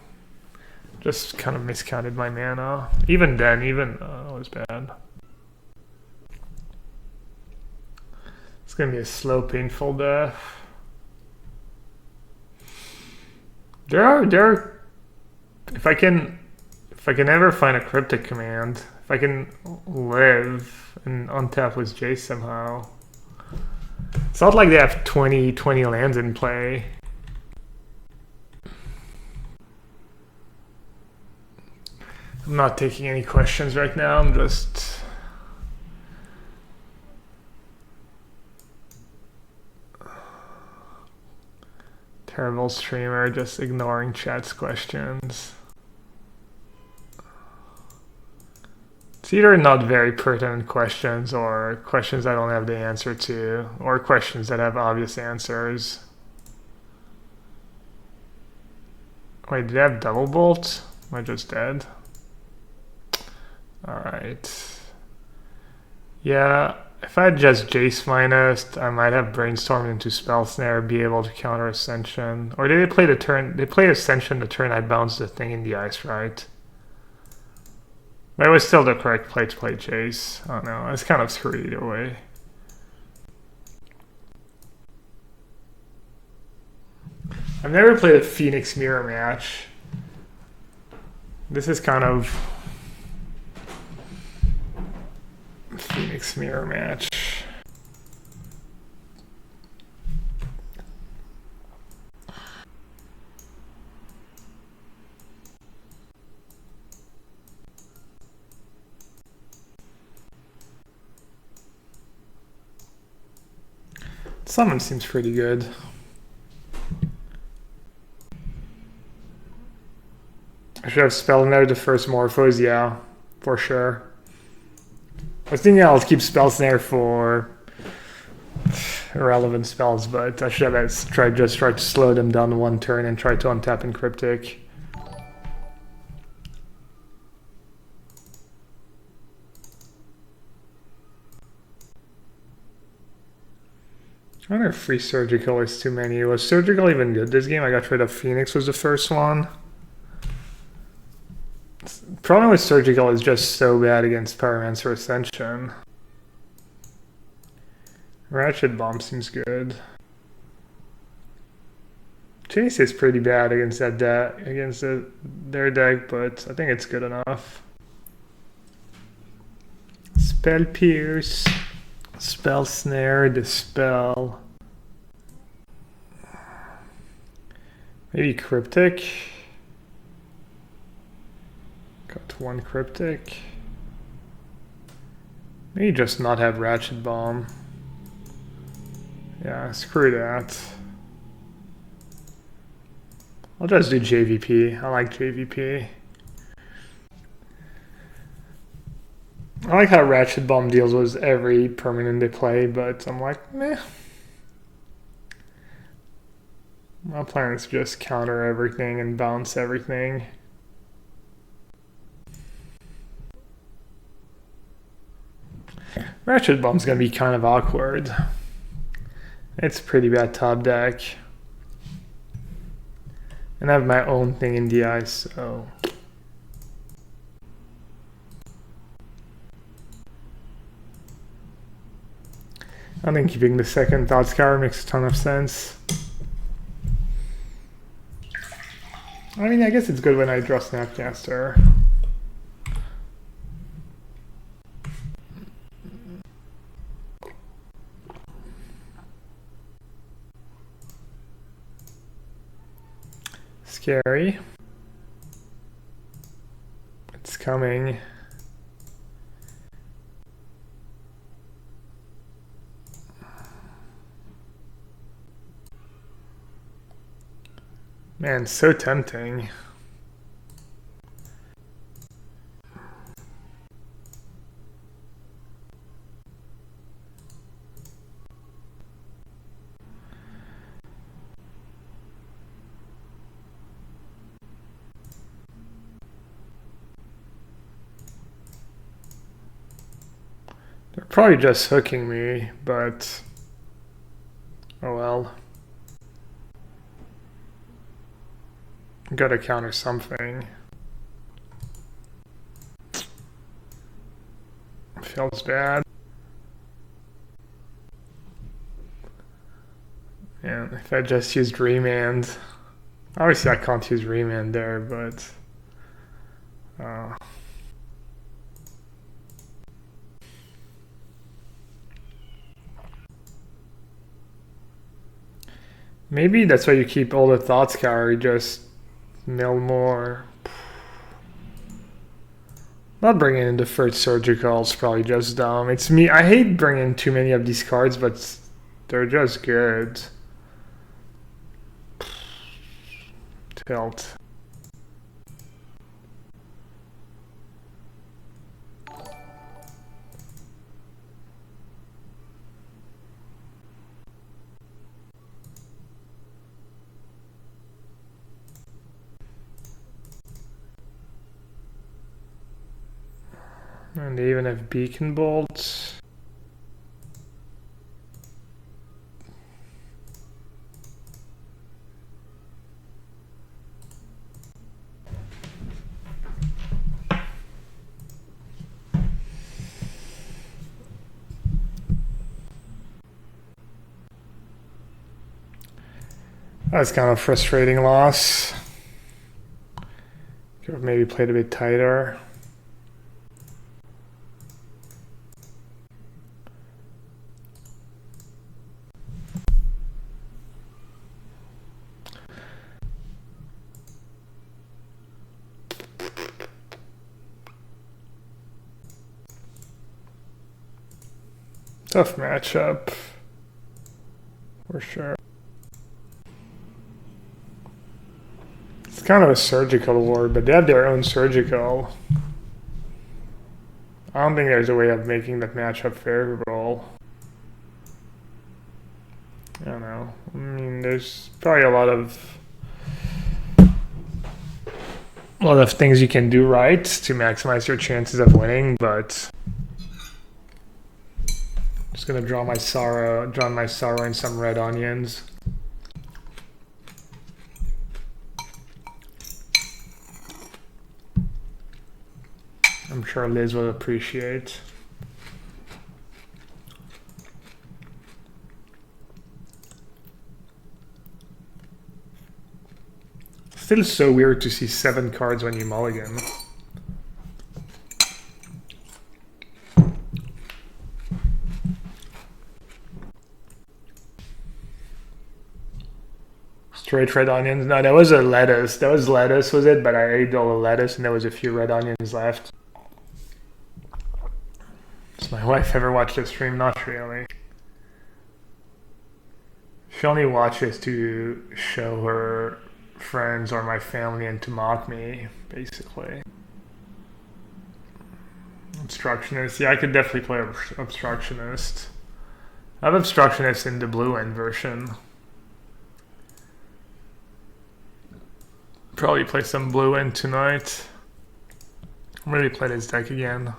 Just kind of miscounted my mana. Even then, it was bad. It's gonna be a slow, painful death. There are. If I can ever find a Cryptic command, if I can live and untap with Jace somehow. It's not like they have 20 lands in play. I'm not taking any questions right now. I'm just... Terrible streamer, just ignoring chat's questions. It's either not very pertinent questions or questions I don't have the answer to, or questions that have obvious answers. Wait, did I have double bolt? Am I just dead? Alright. Yeah, if I had just Jace minus, I might have brainstormed into Spell Snare, be able to counter Ascension. Or did they play the turn? They play Ascension the turn I bounced the thing in the ice, right? But it was still the correct play to play Jace. I don't know. It's kind of screwed either way. I've never played a Phoenix Mirror match. This is kind of Phoenix Mirror match. Summon seems pretty good. I should have spelled out the first Morphos, yeah, for sure. I was thinking I'll keep Spell Snare for irrelevant spells, but I should have tried to slow them down one turn and try to untap in Cryptic. I wonder if free surgical is too many. Was surgical even good this game? I got rid of Phoenix was the first one. Problem with surgical is just so bad against Pyromancer Ascension. Ratchet Bomb seems good. Chase is pretty bad against that their deck, but I think it's good enough. Spell Pierce, Spell Snare, Dispel. Maybe Cryptic. Got one Cryptic. Maybe just not have Ratchet Bomb. Yeah, screw that. I'll just do JVP. I like JVP. I like how Ratchet Bomb deals with every permanent they play, but I'm like, meh. My plan is just counter everything and bounce everything. Ratchet Bomb's gonna be kind of awkward. It's a pretty bad top deck. And I have my own thing in DI, so... I think keeping the second Thought Scour makes a ton of sense. I mean, I guess it's good when I draw Snapcaster. Scary. It's coming. Man, so tempting. They're probably just hooking me, but oh well. Gotta counter something. Feels bad. And if I just used Remand, obviously I can't use Remand there, but maybe that's why you keep all the Thought Scour, you just mill more. Not bringing in the first surgical is probably just dumb. It's me. I hate bringing too many of these cards, but they're just good. Tilt. And they even have beacon bolts. That's kind of a frustrating loss. Could have maybe played a bit tighter. Tough matchup, for sure. It's kind of a surgical war, but they have their own surgical. I don't think there's a way of making that matchup favorable. I don't know. I mean, there's probably a lot of things you can do right to maximize your chances of winning, but just gonna draw my sorrow and some red onions. I'm sure Liz will appreciate. Still so weird to see 7 cards when you mulligan. Straight red onions. No, that was a lettuce. That was lettuce, was it? But I ate all the lettuce and there was a few red onions left. Does my wife ever watch the stream? Not really. She only watches to show her friends or my family and to mock me, basically. Obstructionist. Yeah, I could definitely play Obstructionist. I have Obstructionist in the blue end version. Probably play some blue end tonight. Maybe play this deck again.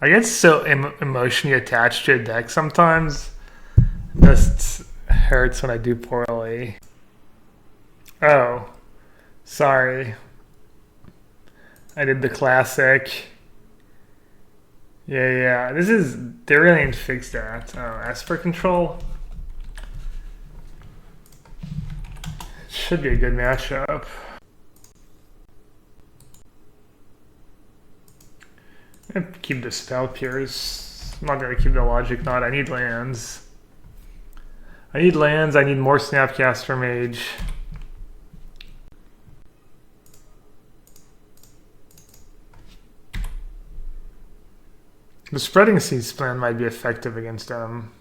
I get so emotionally attached to a deck sometimes. It just hurts when I do poorly. Oh, sorry. I did the classic. Yeah. They really didn't fix that. Oh, Esper control. Should be a good matchup. Keep the Spell Pierce. I'm not gonna keep the Logic Knot. I need lands. I need more Snapcaster Mage. The Spreading Seeds plan might be effective against them.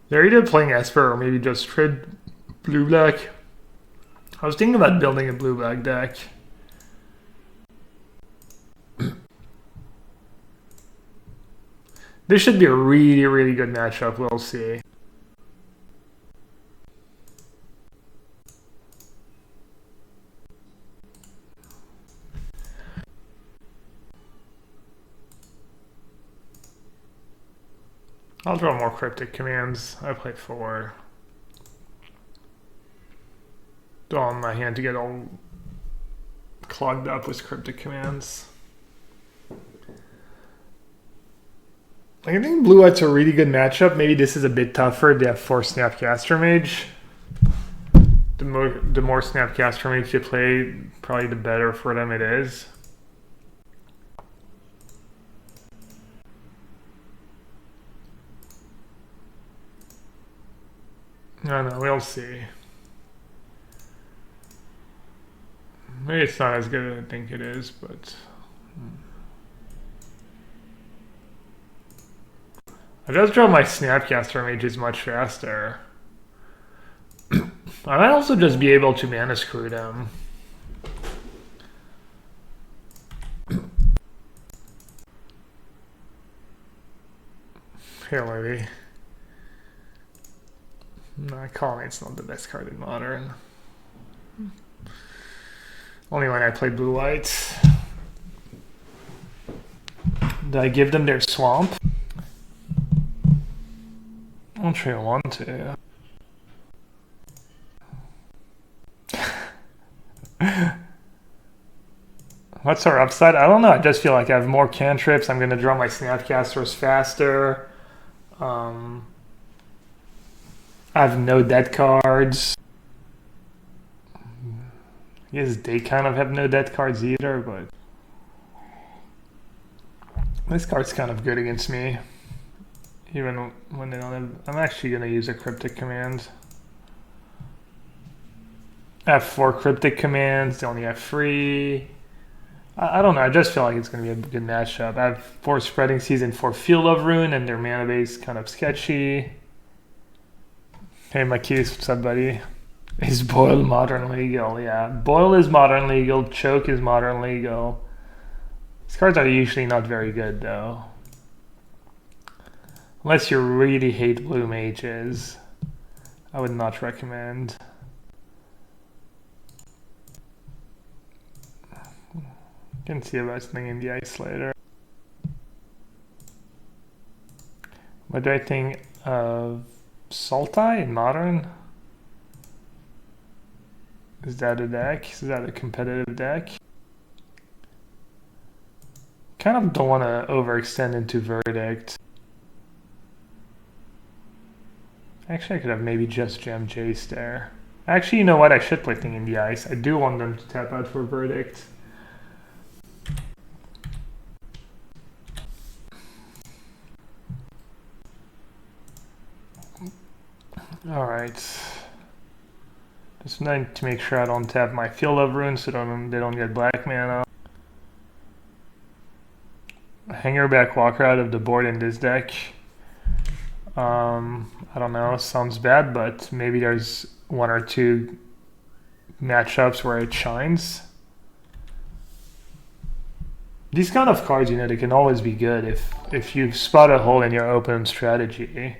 They're either playing Esper or maybe just trade blue-black. I was thinking about building a blue-black deck. This should be a really, really good matchup. We'll see. I'll draw more Cryptic Commands. I play 4. Don't want my hand to get all clogged up with Cryptic Commands. I think Blue White's a really good matchup. Maybe this is a bit tougher. They have 4 Snapcaster Mage. The more Snapcaster Mage you play, probably the better for them it is. I don't know, we'll see. Maybe it's not as good as I think it is, but... I just draw my Snapcaster Mages much faster. I might also just be able to mana screw them. Here, lady. No, Colonnade's not the best card in Modern. Only when I play blue-white. Did I give them their swamp? I'm sure I want to. What's our upside? I don't know. I just feel like I have more cantrips. I'm going to draw my Snapcasters faster. I have no dead cards. I guess they kind of have no dead cards either, but this card's kind of good against me. Even when they don't have... I'm actually going to use a Cryptic Command. I have 4 Cryptic Commands. They only have 3. I don't know. I just feel like it's going to be a good matchup. I have 4 Spreading Seas and 4 Field of Ruin, and their mana base kind of sketchy. Hey, my keys, what's up, buddy? Is Boil Modern legal? Yeah. Boil is Modern legal. Choke is Modern legal. These cards are usually not very good, though. Unless you really hate blue mages. I would not recommend. Can see about something in the ice later. What do I think of Sultai in Modern? Is that a deck? Is that a competitive deck? Kind of don't want to overextend into Verdict. Actually, I could have maybe just Gem Jace there. Actually, you know what? I should play Thing in the Ice. I do want them to tap out for Verdict. Alright. Just need to make sure I don't tap my Field of Runes so they don't get black mana. Hanger back Walker out of the board in this deck. I don't know, sounds bad, but maybe there's one or two matchups where it shines. These kind of cards, you know, they can always be good if you spot a hole in your open strategy.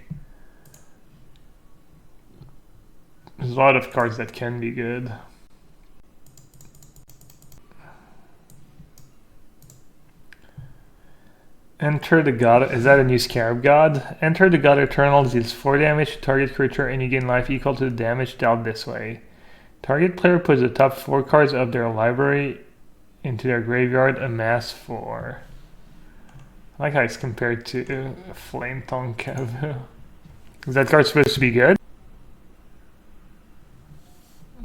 There's a lot of cards that can be good. Enter the God. Is that a new Scarab God? Enter the God Eternal deals 4 damage to target creature and you gain life equal to the damage dealt this way. Target player puts the top 4 cards of their library into their graveyard, amass 4. I like how it's compared to Flame Tongue Kavu. Is that card supposed to be good?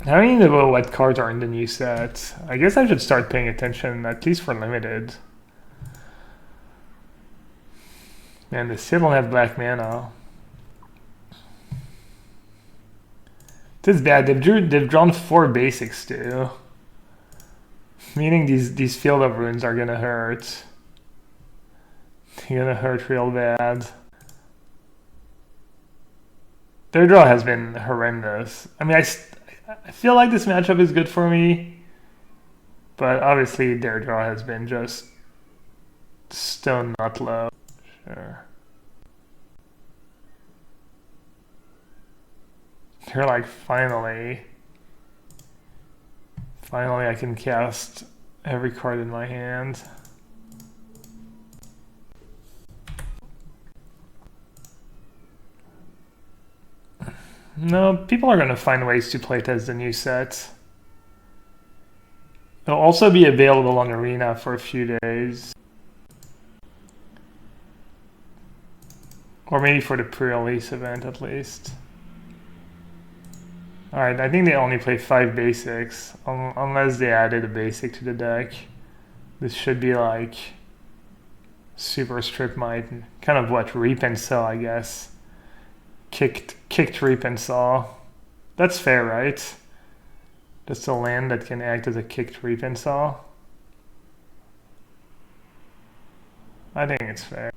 How many know what cards are in the new set? I guess I should start paying attention, at least for limited. Man, they still don't have black mana. This is bad. They've drawn 4 basics too. Meaning these Field of Runes are gonna hurt. They're gonna hurt real bad. Their draw has been horrendous. I mean, I feel like this matchup is good for me, but obviously their draw has been just stone nut low. Sure. They're like, finally I can cast every card in my hand. No, people are going to find ways to play test the new set. It'll also be available on Arena for a few days. Or maybe for the pre-release event at least. Alright, I think they only play 5 basics, unless they added a basic to the deck. This should be like Super Strip Might, kind of what, Reap and Sow, I guess. Kicked Reap and Saw. That's fair, right? That's a land that can act as a kicked Reap and Saw. I think it's fair.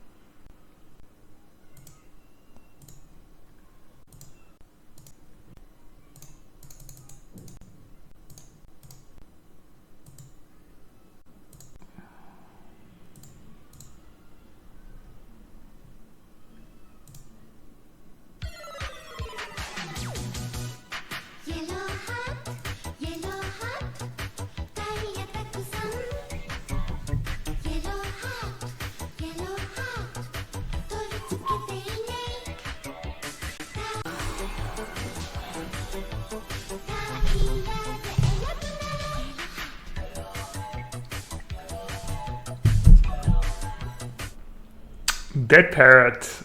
Dead Parrot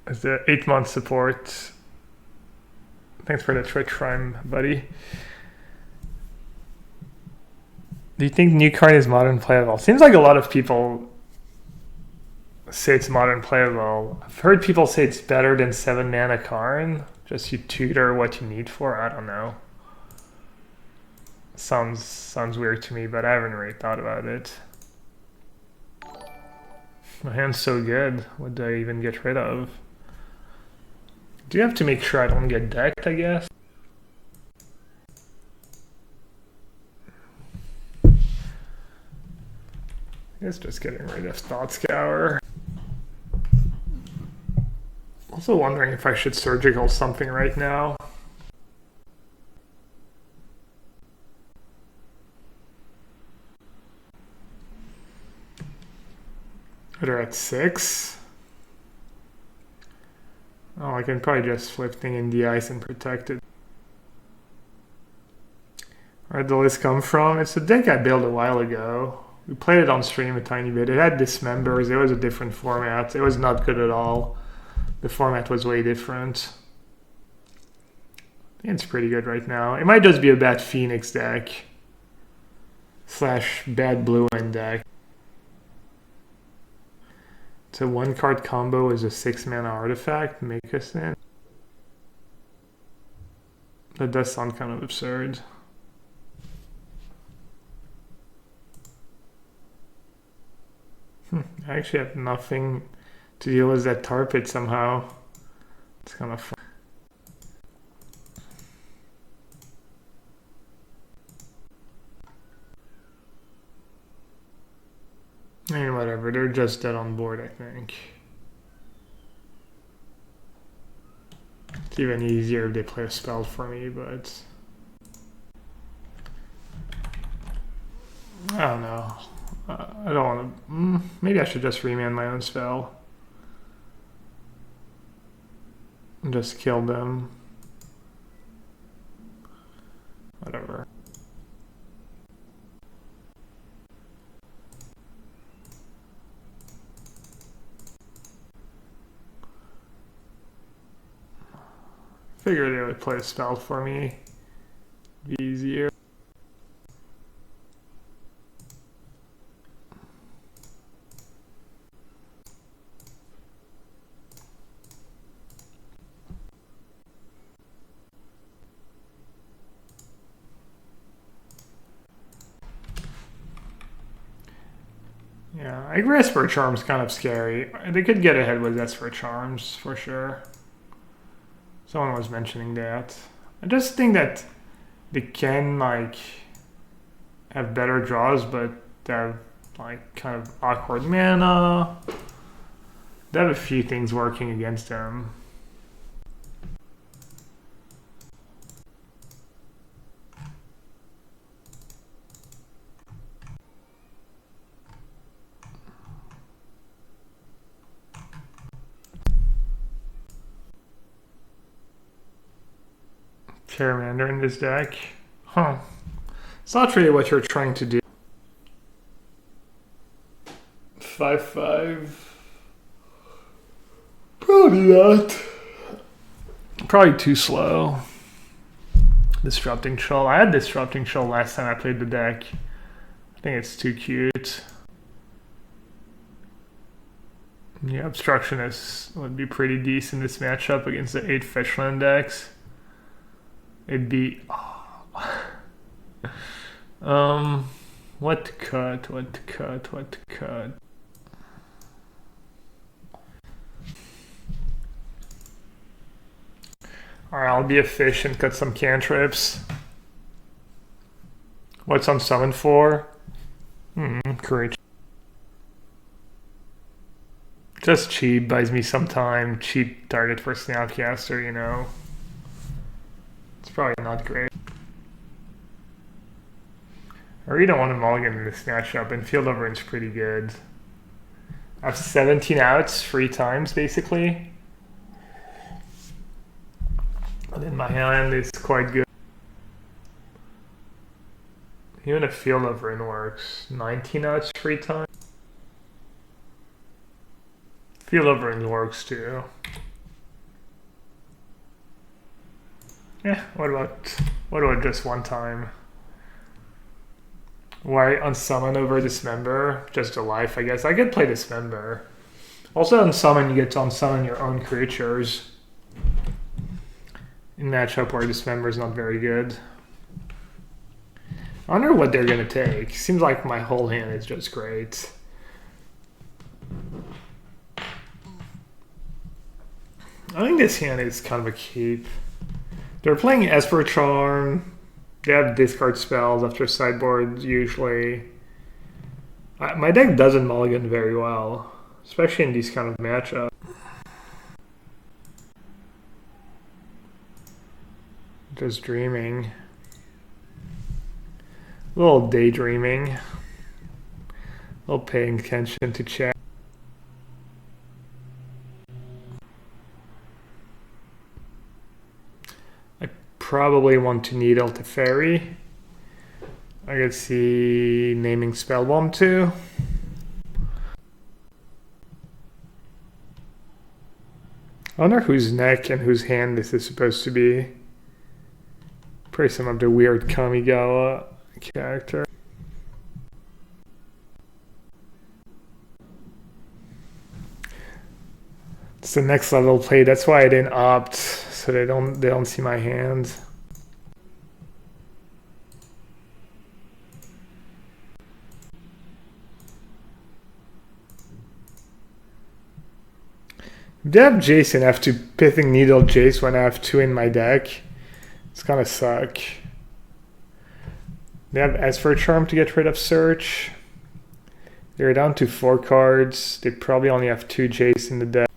is the 8-month support. Thanks for the Twitch Prime, buddy. Do you think new card is modern playable? Seems like a lot of people say it's modern playable. I've heard people say it's better than 7 mana Karn. Just you tutor what you need for. I don't know. Sounds weird to me, but I haven't really thought about it. My hand's so good. What do I even get rid of? Do you have to make sure I don't get decked, I guess? I guess just getting rid of Thought Scour. Also wondering if I should surgical something right now. They're at 6. Oh, I can probably just flip thing in the ice and protect it. Where'd the list come from? It's a deck I built a while ago. We played it on stream a tiny bit. It had dismembers. It was a different format. It was not good at all. The format was way different. I think it's pretty good right now. It might just be a bad Phoenix deck. / bad blue-end deck. It's a 1-card combo as a 6-mana artifact. Make us in. That does sound kind of absurd. I actually have nothing to deal with that tar pit somehow. It's kind of fun. I mean, whatever. They're just dead on board, I think. It's even easier if they play a spell for me, but I don't know. I don't want to. Maybe I should just remand my own spell. And just kill them. Whatever. Figured they would play a spell for me. Be easier. Yeah, I agree. Esper Charm's kind of scary. They could get ahead with Esper Charms for sure. Someone was mentioning that. I just think that they can like have better draws, but they're like kind of awkward mana. They have a few things working against them. Charmander in this deck. Huh. It's not really what you're trying to do. 5/5. Probably not. Probably too slow. Disrupting Shoal. I had Disrupting Shoal last time I played the deck. I think it's too cute. Yeah, Obstructionist would be pretty decent this matchup against the 8 Fetchland decks. It'd be... what to cut, what to cut, what to cut. Alright, I'll be a fish and cut some cantrips. What's on summon for? Courage. Just cheap, buys me some time. Cheap target for Snapcaster, you know. It's probably not great. I really don't want to mulligan in this matchup, and Field of Ruin's pretty good. I have 17 outs 3 times, basically. And then my hand is quite good. Even if Field of Ruin works, 19 outs 3 times. Field of Ruin works too. Yeah, what about just one time? Why unsummon over Dismember? Just a life, I guess. I could play Dismember. Also unsummon, you get to unsummon your own creatures. In matchup where Dismember is not very good. I wonder what they're gonna take. Seems like my whole hand is just great. I think this hand is kind of a keep. They're playing Esper Charm. They have discard spells after sideboard usually. My deck doesn't mulligan very well, especially in these kind of matchups. Just dreaming. A little daydreaming. A little paying attention to chat. probably want to needle to fairy. I could see naming spellbomb too. I wonder whose neck and whose hand this is supposed to be. Probably some of the weird Kamigawa character. It's the next level play. That's why I didn't opt, so they don't see my hand. If they have Jace and I have to Pithing Needle Jace when I have 2 in my deck, it's gonna suck. They have Esper Charm to get rid of Search. They're down to 4 cards. They probably only have 2 Jace in the deck.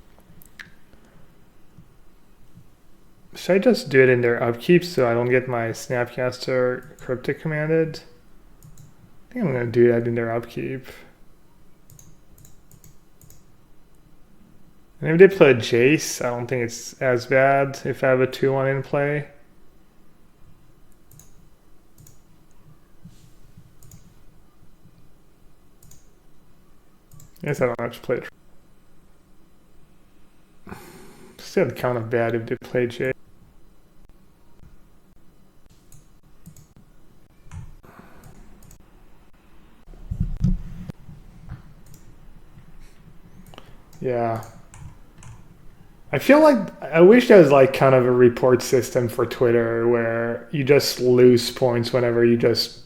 Should I just do it in their upkeep so I don't get my Snapcaster Cryptic commanded? I think I'm gonna do that in their upkeep. And if they play Jace, I don't think it's as bad if I have a 2-1 in play. I guess I don't have to play it. Still kind of bad if they play Jace. Yeah. I feel like I wish there was like kind of a report system for Twitter where you just lose points whenever you just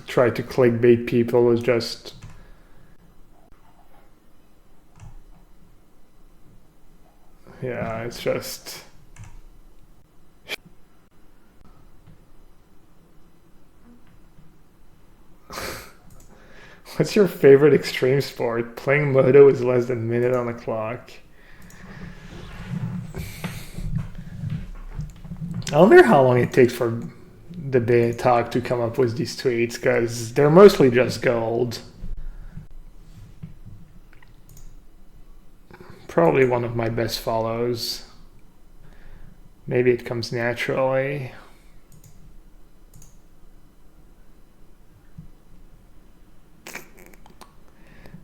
try to clickbait people. Is just yeah, it's just what's your favorite extreme sport? Playing Moto is less than a minute on the clock. I wonder how long it takes for the Bay Talk to come up with these tweets, because they're mostly just gold. Probably one of my best follows. Maybe it comes naturally.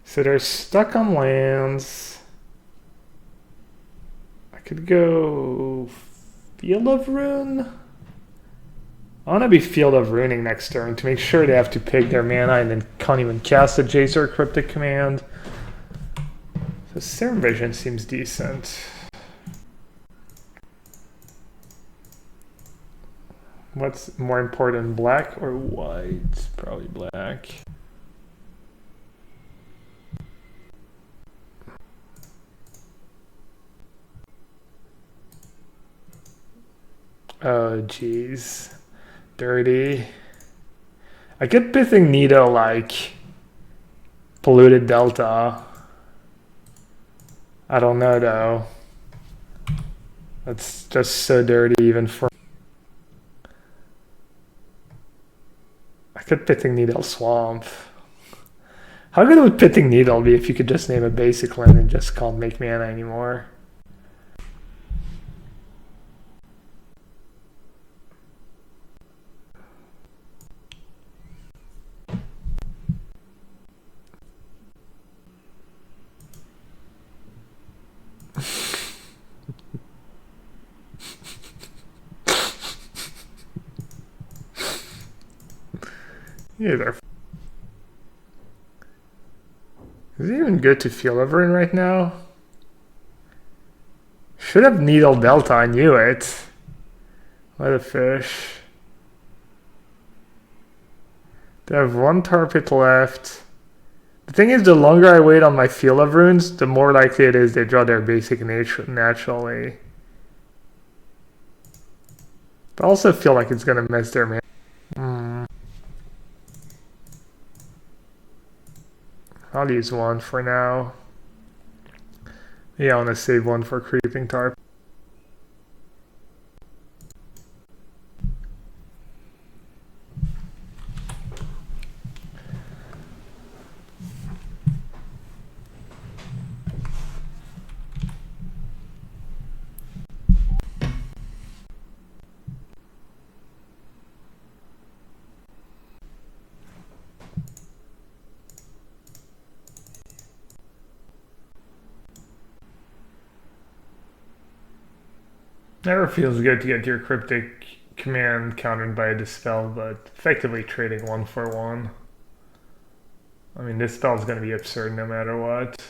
So they're stuck on lands. I could go Field of Rune? I want to be Field of Runing next turn to make sure they have to pick their mana and then can't even cast a Jace or Cryptic Command. So Serum Vision seems decent. What's more important, black or white? Probably black. Oh, jeez. Dirty. I could Pithing Needle like Polluted Delta. I don't know though. That's just so dirty even for... I could Pithing Needle Swamp. How good would Pithing Needle be if you could just name a basic land and just can't make mana anymore? Either. Is it even good to feel over in right now? Should have Needle Delta, I knew it. What a fish. They have 1 tar pit left. The thing is, the longer I wait on my Field of Runes, the more likely it is they draw their basic naturally. But I also feel like it's gonna mess their man. I'll use 1 for now. Yeah, I want to save 1 for Creeping Tarp. Never feels good to get your cryptic command countered by a dispel, but effectively trading 1 for 1. I mean, this spell is going to be absurd no matter what.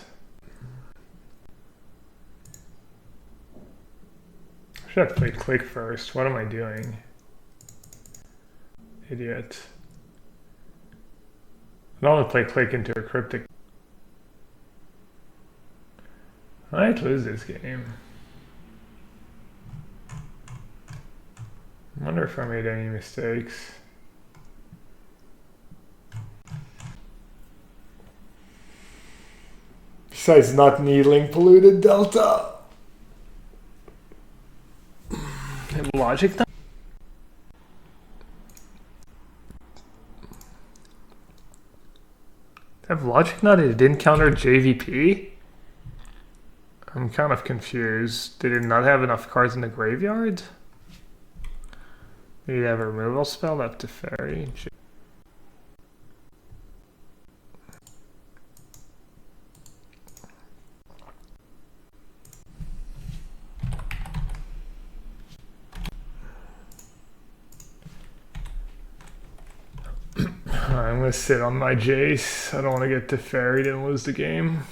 I should have played click first. What am I doing? Idiot. I don't want to play click into a cryptic. I might lose this game. I wonder if I made any mistakes. Besides not needling polluted delta. Logic now? Have logic not it didn't counter JVP? I'm kind of confused. Did it not have enough cards in the graveyard? Did it have a removal spell up to fairy? I'm gonna sit on my Jace. I don't want to get to ferried and lose the game.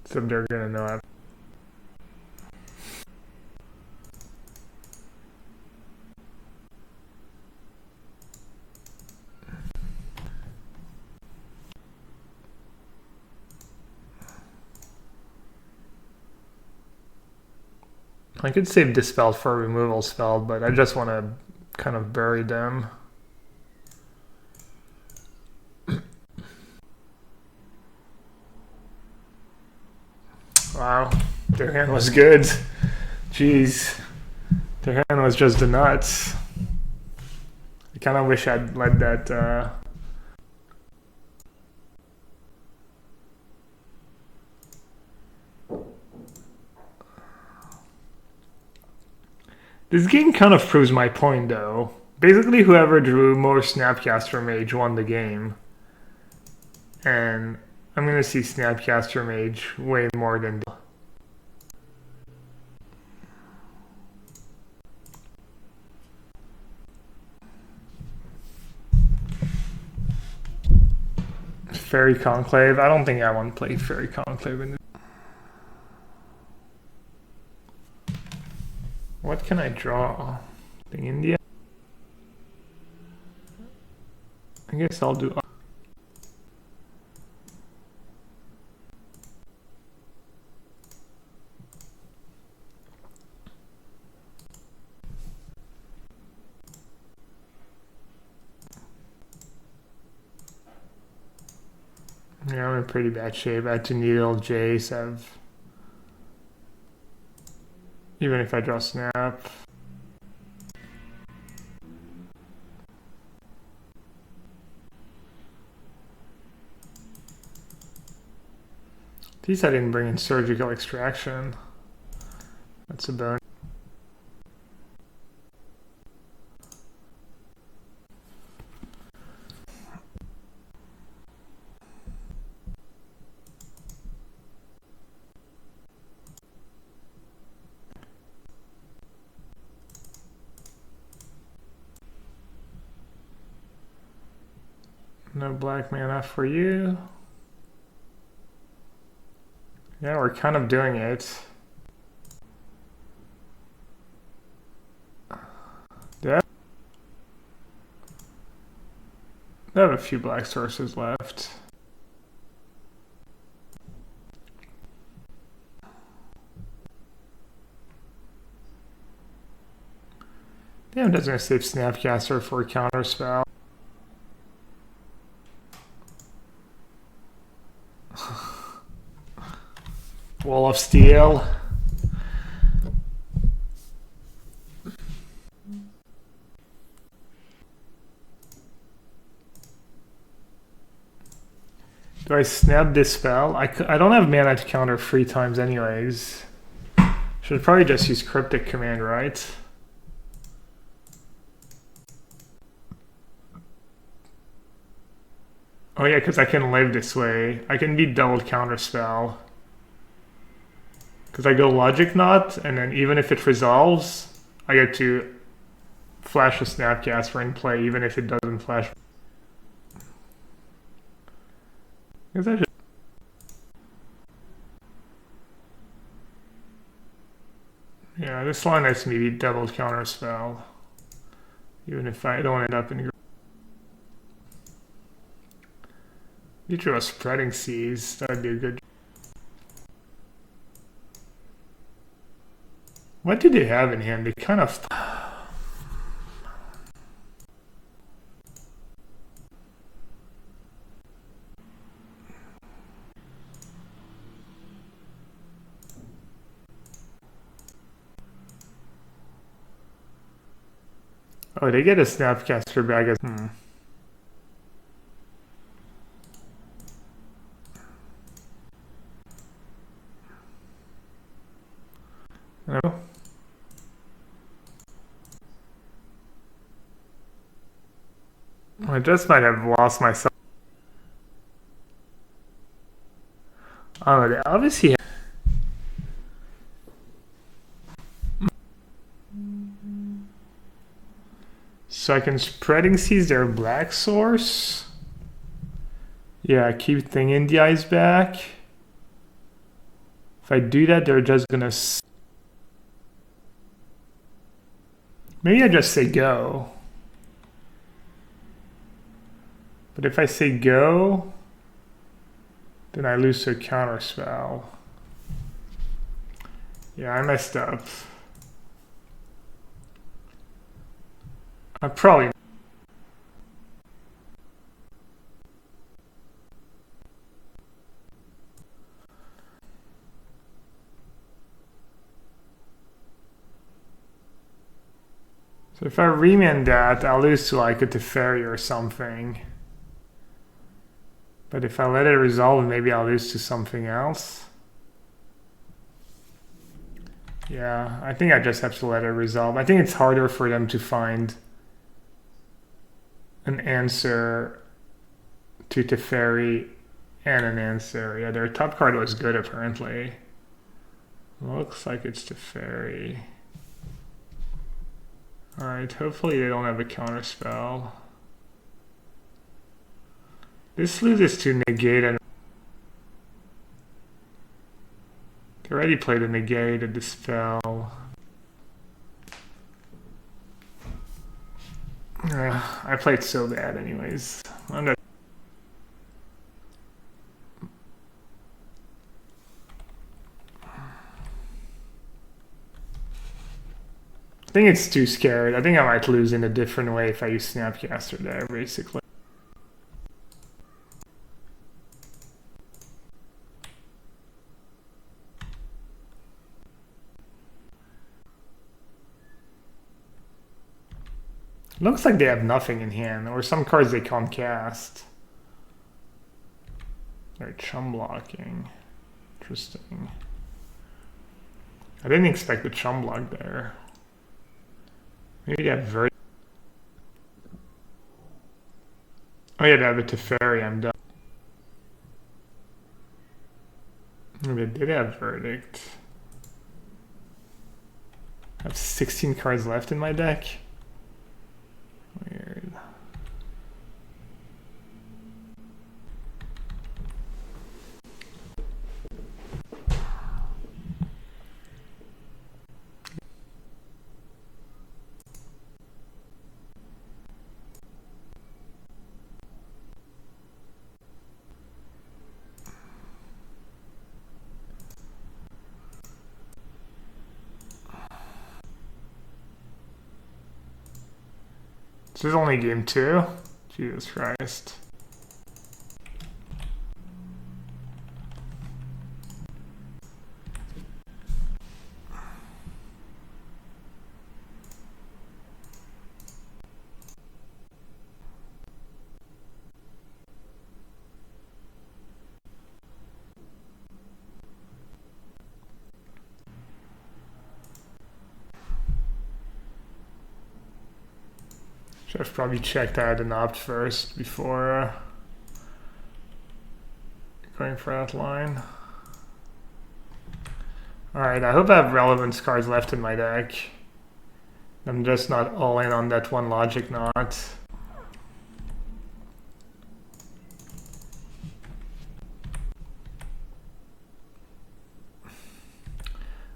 So they're gonna know I've... I could save Dispel for a removal spell, but I just want to kind of bury them. Wow, their hand was good. Jeez, their hand was just the nuts. I kind of wish I'd let that. This game kind of proves my point, though. Basically, whoever drew more Snapcaster Mage won the game. And I'm going to see Snapcaster Mage way more than... Fairy Conclave? I don't think I want to play Fairy Conclave in this. What can I draw? The India? I guess I'll do... Yeah, I'm in pretty bad shape. I have to needle Jace. Have... Even if I draw Snap. At least I didn't bring in Surgical Extraction. That's a bonus. No black mana for you. Yeah, we're kind of doing it. Yeah. I have a few black sources left. Damn, doesn't save Snapcaster for a counter spell. Wall of Steel. Do I snap this spell? I don't have mana to counter 3 times anyways. Should probably just use Cryptic Command, right? Oh yeah, because I can live this way. I can be double counter spell. Because I go logic knot, and then even if it resolves, I get to flash a Snapcaster in play, even if it doesn't flash. Because I just yeah, this line lets me be double counterspell, even if I don't end up in. You drew a spreading seas. That'd be a good. What do they have in hand? They kind of. Oh, they get a Snapcaster back as. No. I just might have lost myself. Oh, they obviously. So I can spreading seas their black source. Yeah, keep thing in the eyes back. If I do that, they're just gonna. Maybe I just say go. But if I say go, then I lose to a counter spell. Yeah, I messed up. I probably. So if I remand that, I'll lose to like a Teferi or something. But if I let it resolve, maybe I'll lose to something else. Yeah, I think I just have to let it resolve. I think it's harder for them to find an answer to Teferi and an answer. Yeah, their top card was good apparently. Looks like it's Teferi. Alright, hopefully they don't have a counter spell. This loses to negate and they already played a negate, a dispel. I played so bad anyways. I think it's too scared. I think I might lose in a different way if I use Snapcaster there, basically. Looks like they have nothing in hand, or some cards they can't cast. They're chum blocking. Interesting. I didn't expect the chum block there. Maybe they have very. Oh yeah, they have a Teferi, I'm done. Maybe they did have Verdict. I have 16 cards left in my deck. Weird. This is only game 2? Jesus Christ. Should have probably checked out an opt first before going for that line. Alright, I hope I have relevance cards left in my deck. I'm just not all in on that one logic knot.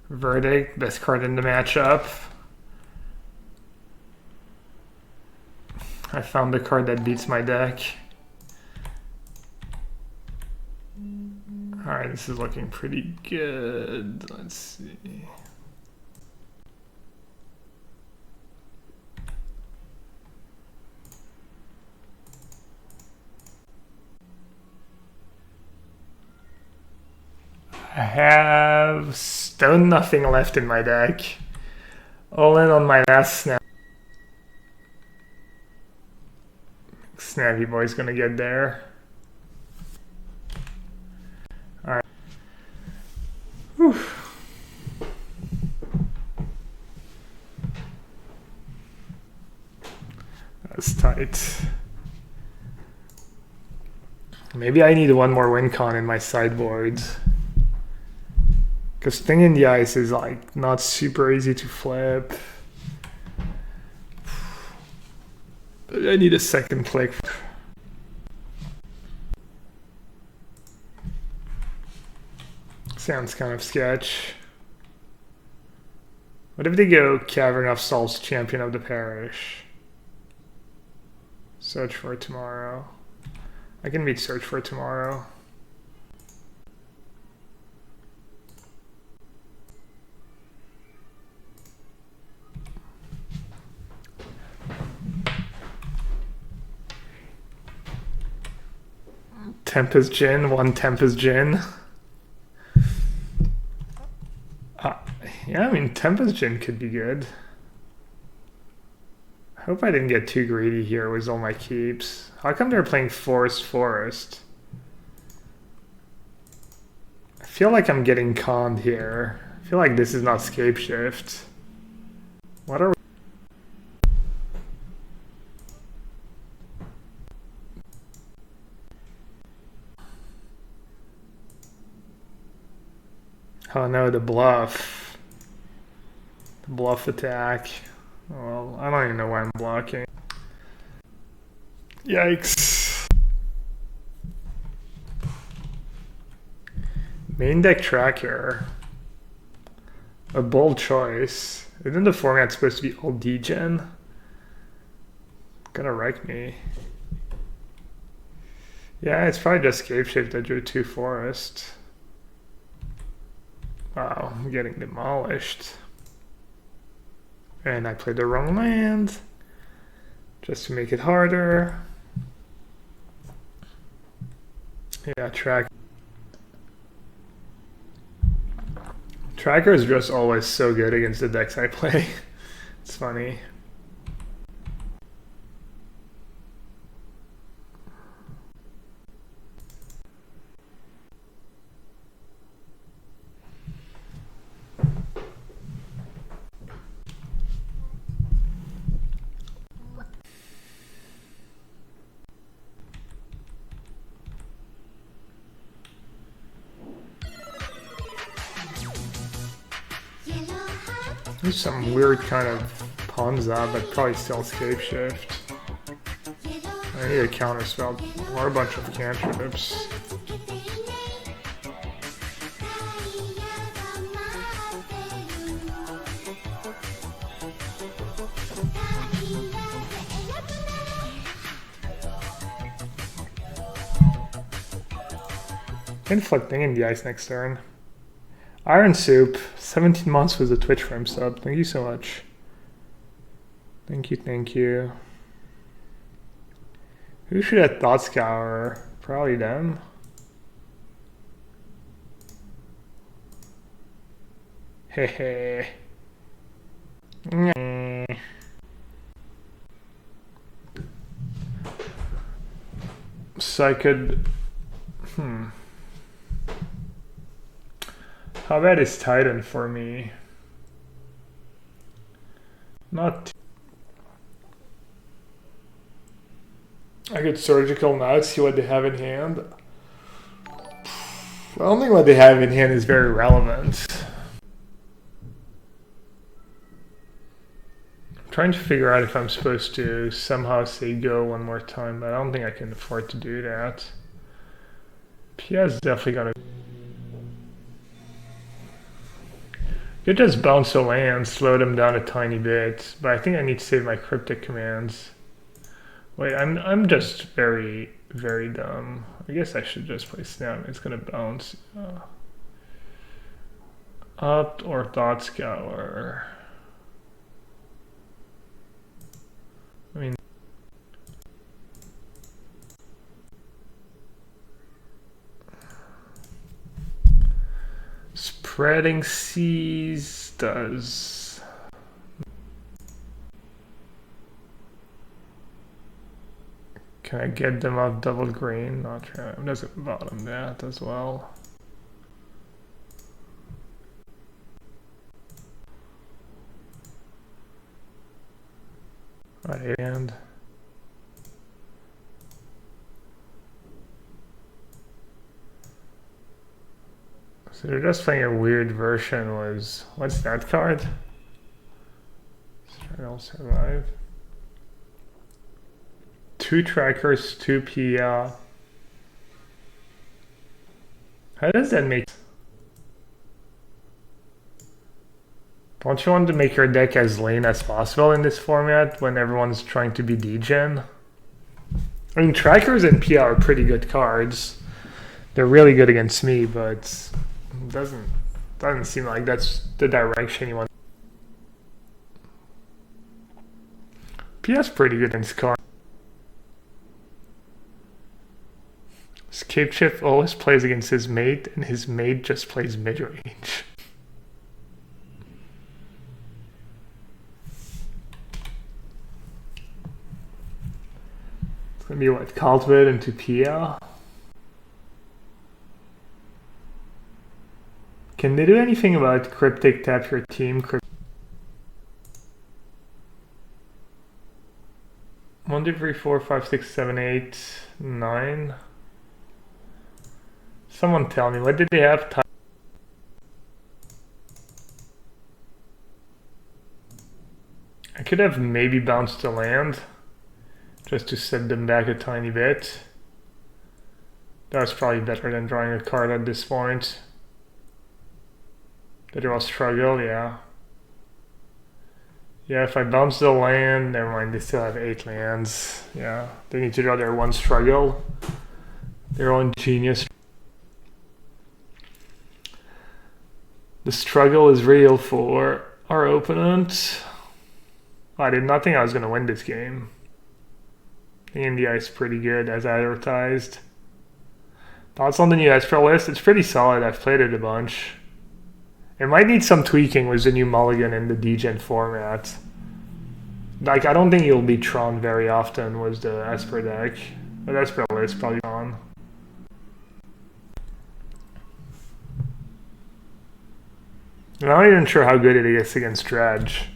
Verdict, best card in the matchup. I found the card that beats my deck. Alright, this is looking pretty good. Let's see. I have stone nothing left in my deck. All in on my last snap. Snappy boy's gonna get there. Alright. Whew. That's tight. Maybe I need one more win con in my sideboard. Because Thing in the Ice is like not super easy to flip. But I need a second click. Sounds kind of sketch. What if they go Cavern of Souls, Champion of the Parish? Search for Tomorrow. I can beat Search for Tomorrow. Tempest Gin, one Tempest Gin. Yeah, I mean, Tempest Gin could be good. I hope I didn't get too greedy here with all my keeps. How come they're playing Forest? I feel like I'm getting conned here. I feel like this is not Scape Shift. What are we? Oh no, the bluff. The bluff attack. Well, I don't even know why I'm blocking. Yikes. Main deck tracker. A bold choice. Isn't the format supposed to be all degen? Gonna wreck me. Yeah, it's probably just Scape Shift that drew 2 Forest. Wow, I'm getting demolished. And I played the wrong land. Just to make it harder. Yeah, Tracker is just always so good against the decks I play. It's funny. There's some weird kind of Ponza, but probably still Scape Shift. I need a counterspell or a bunch of cantrips. Inflicting in the Ice next turn. Iron Soup, 17 months with a Twitch frame sub. Thank you so much. Thank you. Who should have Thought Scour? Probably them. Hehe. So I could... How bad is Titan for me? Not... I could Surgical now, see what they have in hand. I don't think what they have in hand is very relevant. trying to figure out if I'm supposed to somehow say go one more time, but I don't think I can afford to do that. PS definitely gonna... Could just bounce a land, slow them down a tiny bit, but I think I need to save my cryptic commands. Wait, I'm just very, very dumb. I guess I should just play snap. It's gonna bounce. Up or thought scour. I mean, spreading seas does. Can I get them up double green? Not sure. I'm just gonna bottom that as well. Right hand. So they're just playing a weird version. Was what's that card? Struggle survive. 2 trackers, 2 PL. How does that make? Don't you want to make your deck as lane as possible in this format when everyone's trying to be degen? I mean, trackers and PL are pretty good cards. They're really good against me, but it doesn't seem like that's the direction you want. PS pretty good against cards. Scape Shift always plays against his mate, and his mate just plays mid-range. It's gonna be what, Cultivate into PL? Can they do anything about Cryptic tap your team? 1, 2, 3, 4, 5, 6, 7, 8, 9. Someone tell me, what did they have? I could have maybe bounced the land just to set them back a tiny bit. That was probably better than drawing a card at this point. They draw struggle, yeah. Yeah, if I bounce the land, never mind, they still have 8 lands. Yeah, they need to draw their 1 struggle. Their own genius. The struggle is real for our opponent. I did not think I was going to win this game. The India is pretty good as advertised. Thoughts on the new Esper list? It's pretty solid. I've played it a bunch. It might need some tweaking with the new mulligan in the degen format. Like, I don't think you'll be Tron very often with the Esper deck. But Esper list probably on. I'm not even sure how good it is against Dredge.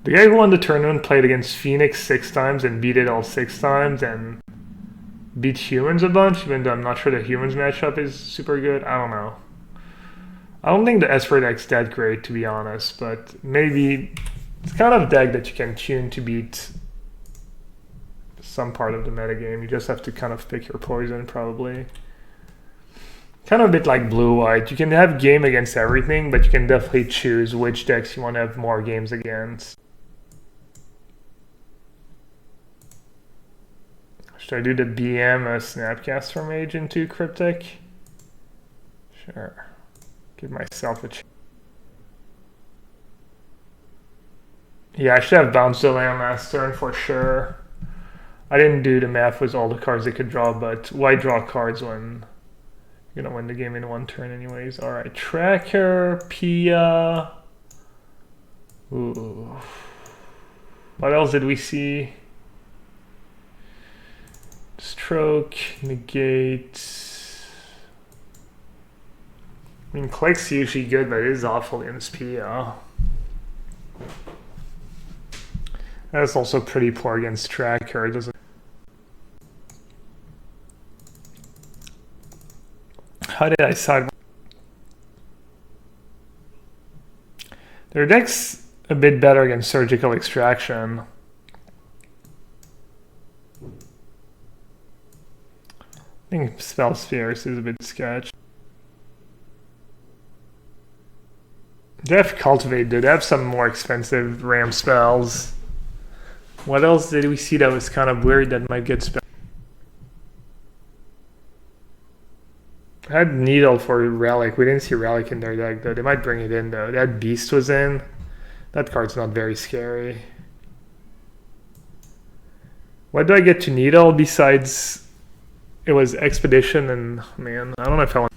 The guy who won the tournament played against Phoenix 6 times and beat it all 6 times and beat humans a bunch, even though I'm not sure the humans matchup is super good. I don't know. I don't think the Esper deck's that great, to be honest, but maybe it's kind of a deck that you can tune to beat some part of the metagame. You just have to kind of pick your poison, probably. Kind of a bit like blue-white. You can have game against everything, but you can definitely choose which decks you want to have more games against. Should I do the BM Snapcaster Mage into Cryptic? Sure. Give myself a chance. Yeah, I should have bounced the land last turn for sure. I didn't do the math with all the cards they could draw, but why draw cards when you're gonna win the game in 1 turn anyways? Alright, Tracker, Pia. Ooh. What else did we see? Stroke, negate. I mean, Click's usually good, but it is awful against Pia. That's also pretty poor against Tracker. It doesn't. How did I side? Their decks a bit better against surgical extraction. I think Spell Spheres is a bit sketch. They have Cultivate, though. They have some more expensive RAM spells. What else did we see that was kind of weird that might get spelled? I had Needle for Relic. We didn't see Relic in their deck, though. They might bring it in, though. That Beast was in. That card's not very scary. What do I get to Needle besides... It was Expedition and... Man, I don't know if I want...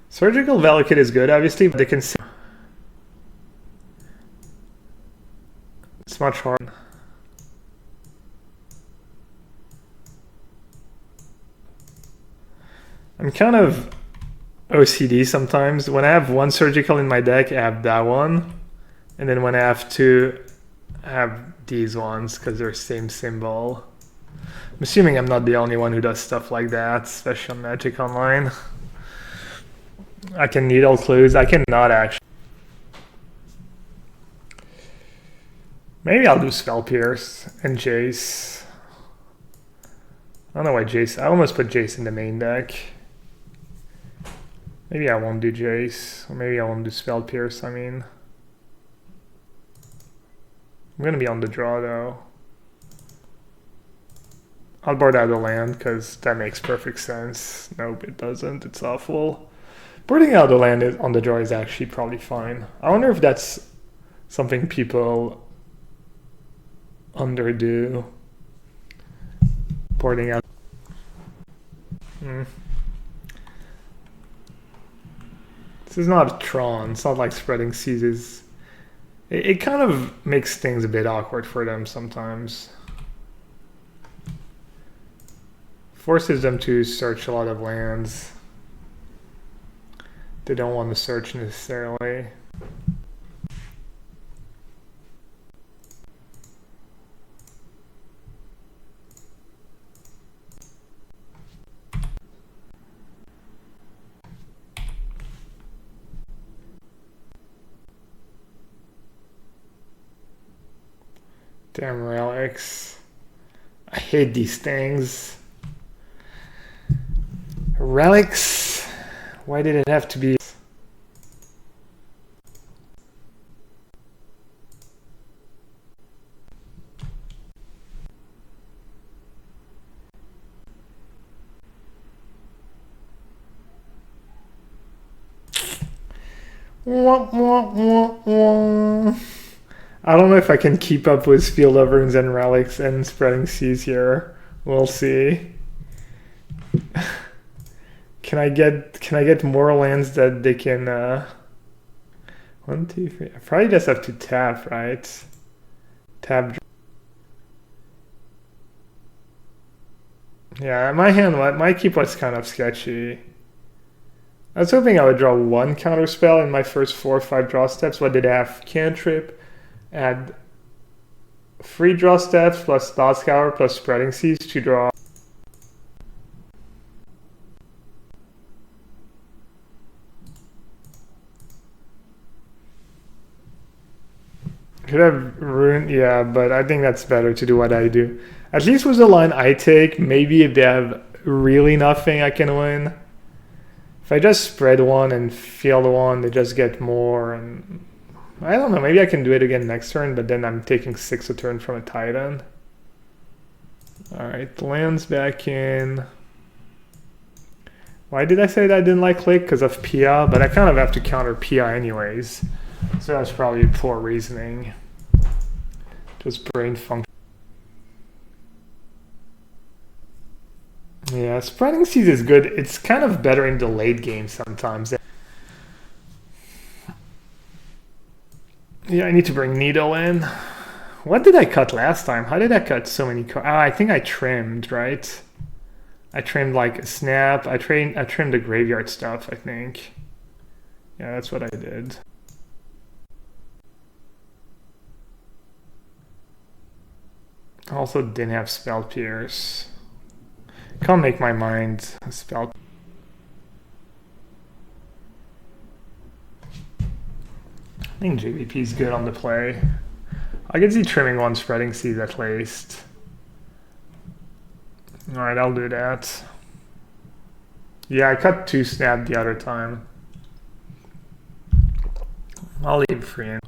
Surgical Valakut is good, obviously, but they can see... It's much harder. I'm kind of OCD sometimes. When I have one surgical in my deck, I have that one. And then when I have two, I have these ones because they're same symbol. I'm assuming I'm not the only one who does stuff like that, especially on Magic Online. I can Needle Clues. I cannot actually. Maybe I'll do Spell Pierce and Jace. I don't know why Jace. I almost put Jace in the main deck. Maybe I won't do Jace. Or maybe I won't do Spell Pierce, I mean. I'm gonna be on the draw though. I'll board out the land because that makes perfect sense. Nope, it doesn't. It's awful. Boarding out the land on the draw is actually probably fine. I wonder if that's something people underdo. Boarding out. This is not a Tron. It's not like Spreading Seas. It kind of makes things a bit awkward for them sometimes. Forces them to search a lot of lands. They don't want to search necessarily. Damn relics. I hate these things. Relics? Why did it have to be? Wah, wah, wah, wah. I don't know if I can keep up with Field of Runes and Relics and Spreading Seas here. We'll see. Can I get more lands that they can 1, 2, 3. I probably just have to tap, right? Tap. Yeah, my hand, my keep was kind of sketchy. I was hoping I would draw one counter spell in my first 4 or 5 draw steps. What did I have? Cantrip, add 3 draw steps plus Thought Scour plus Spreading Seas to draw. Could have ruined, yeah, but I think that's better to do what I do. At least with the line I take, maybe if they have really nothing, I can win. If I just spread one and field one, they just get more, and I don't know, maybe I can do it again next turn, but then I'm taking 6 a turn from a Titan. Alright, lands back in. Why did I say that I didn't like Click? Because of Pia, but I kind of have to counter Pia anyways. So that's probably poor reasoning. Just brain function. Yeah, Spreading Seas is good. It's kind of better in the late game sometimes. Yeah, I need to bring Needle in. What did I cut last time? How did I cut so many cards? I think I trimmed, right? I trimmed like a Snap. I trimmed the graveyard stuff, I think. Yeah, that's what I did. I also didn't have Spell Pierce. Can't make my mind spell. think JVP is good on the play. I can see trimming one spreading seas at least. Alright, I'll do that. Yeah, I cut 2 snap the other time. I'll leave free.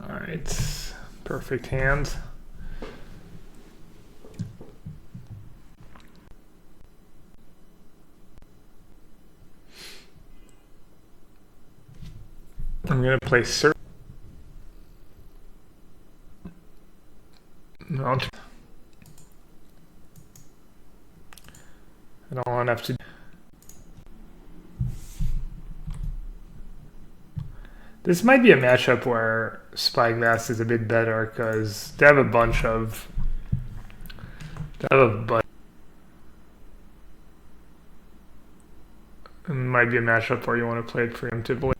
Alright, perfect hand. I'm gonna play Sir. No, I don't want to have to. This might be a matchup where Spyglass is a bit better because they have a bunch of. It might be a matchup where you want to play it preemptively.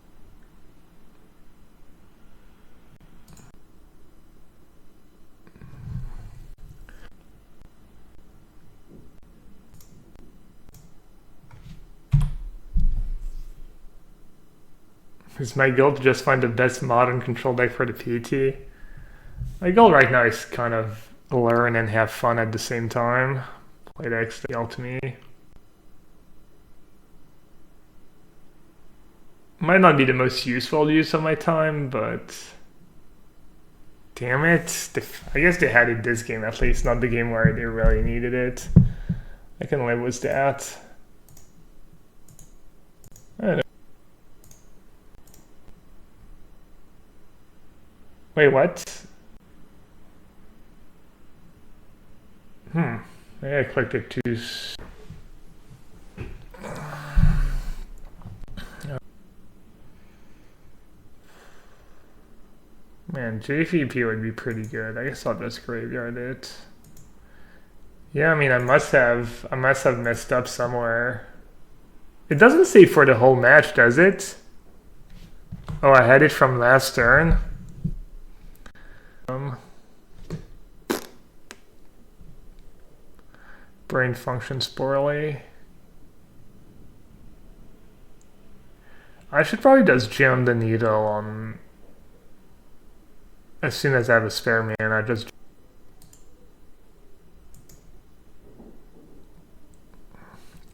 Is my goal to just find the best modern control deck for the PT? My goal right now is kind of learn and have fun at the same time. Play the XL to me. Might not be the most useful use of my time, but damn it. I guess they had it this game at least, not the game where they really needed it. I can live with that. I don't know. Wait, what? Maybe I clicked it too. Man, JVP would be pretty good. I guess I'll just graveyard it. Yeah, I mean, I must have messed up somewhere. It doesn't say for the whole match, does it? Oh, I had it from last turn. Brain functions poorly. I should probably just jam the needle on. As soon as I have a spare man, I just.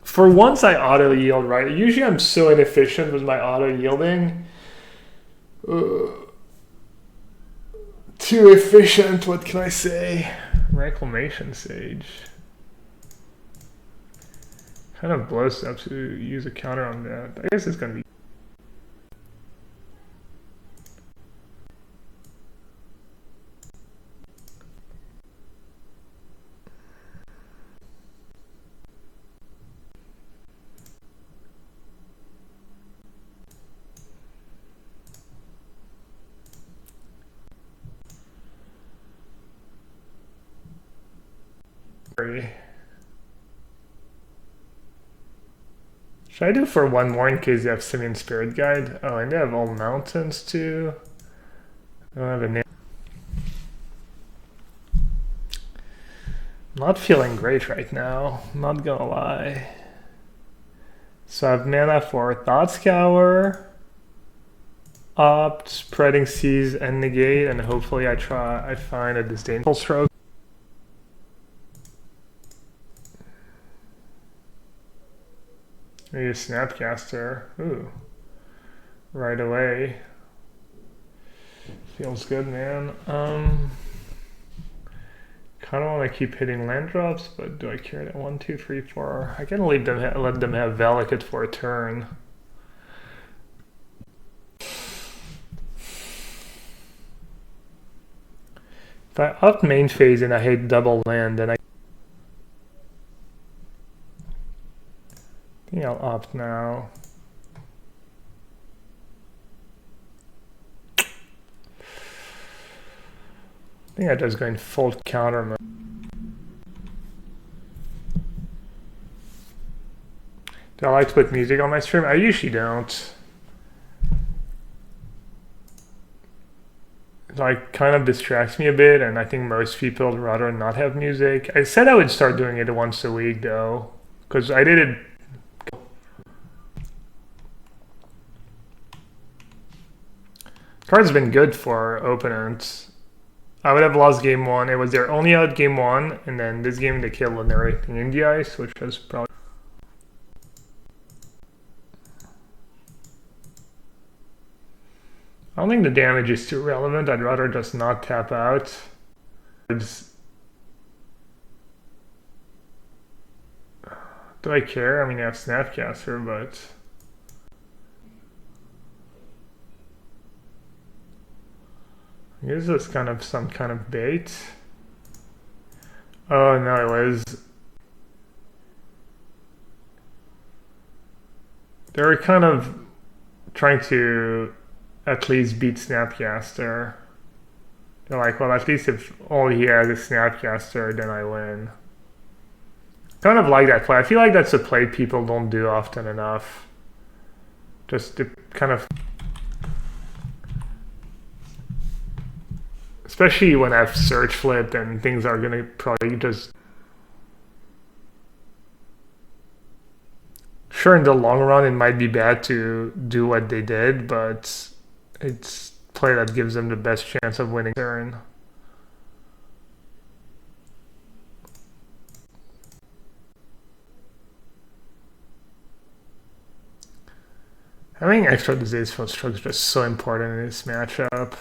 For once, I auto yield right. Usually, I'm so inefficient with my auto yielding. Too efficient. What can I say? Reclamation Sage. Kind of blows up to use a counter on that. I guess it's gonna be. Should I do for one more in case you have Simian Spirit Guide? Oh, and they have all mountains too. I don't have a name. Not feeling great right now, not gonna lie. So I have mana for Thought Scour, Opt, Spreading Seas, and Negate, and hopefully I find a Disdainful Stroke. Maybe a Snapcaster. Ooh. Right away. Feels good, man. Kind of want to keep hitting land drops, but do I care that 1, 2, 3, 4? I can let them have Valakut for a turn. If I up main phase and I hit double land, then I think I'll opt now. I think I just going full counter mode. Do I like to put music on my stream? I usually don't. like kind of distracts me a bit, and I think most people would rather not have music. I said I would start doing it once a week though, because I did it. Card's been good for opponents. I would have lost game one. It was their only out game one, and then this game they killed and everything in the ice, which was probably. I don't think the damage is too relevant. I'd rather just not tap out. Do I care? I mean, I have Snapcaster, but I guess this is kind of some kind of bait. Oh no, it was. They were kind of trying to at least beat Snapcaster. They're like, well, at least if all he has is Snapcaster, then I win. Kind of like that play. I feel like that's a play people don't do often enough. Just to kind of... Especially when I've search flipped and things are going to probably just... Sure, in the long run, it might be bad to do what they did, but it's a play that gives them the best chance of winning turn. Having extra disease from stroke is just so important in this matchup.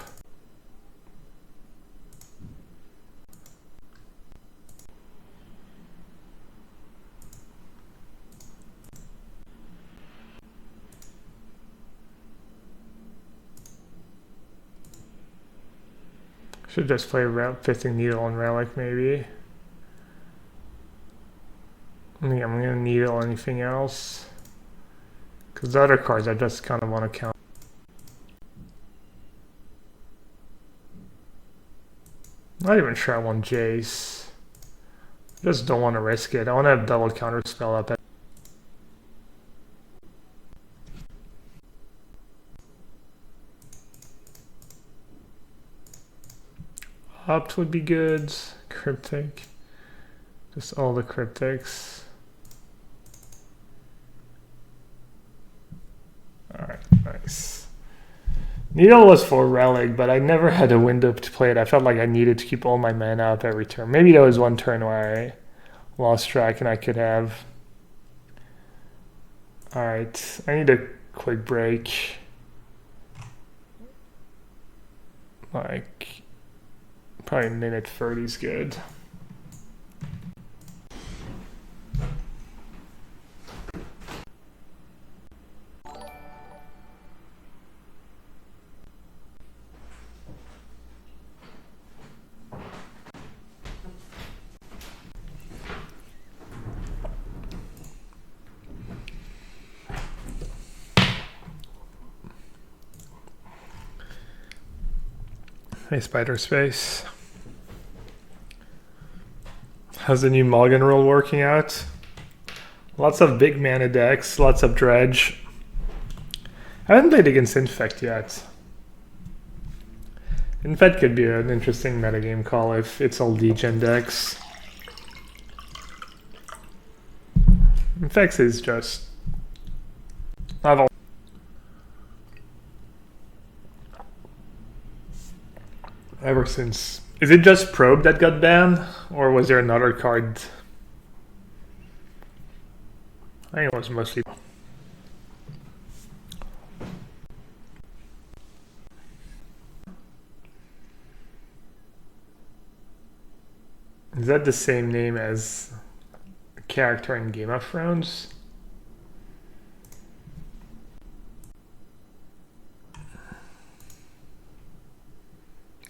Should just play Fisting Needle and Relic, maybe. I think I'm gonna Needle anything else. Because the other cards I just kind of want to count. Not even sure I want Jace. Just don't want to risk it. I want to have double counter spell up. Opt would be good. Cryptic. Just all the cryptics. Alright, nice. Needle was for Relic, but I never had a window to play it. I felt like I needed to keep all my mana up every turn. Maybe there was one turn where I lost track and I could have. Alright, I need a quick break. Like, probably minute 30 is good. Hey, Spider Space. How's the new Mulligan rule working out? Lots of big mana decks, lots of dredge. I haven't played against Infect yet. Infect could be an interesting metagame call if it's all degen decks. Infect is just... I've ever since... Is it just Probe that got banned? Or was there another card? I think it was mostly... Is that the same name as a character in Game of Thrones?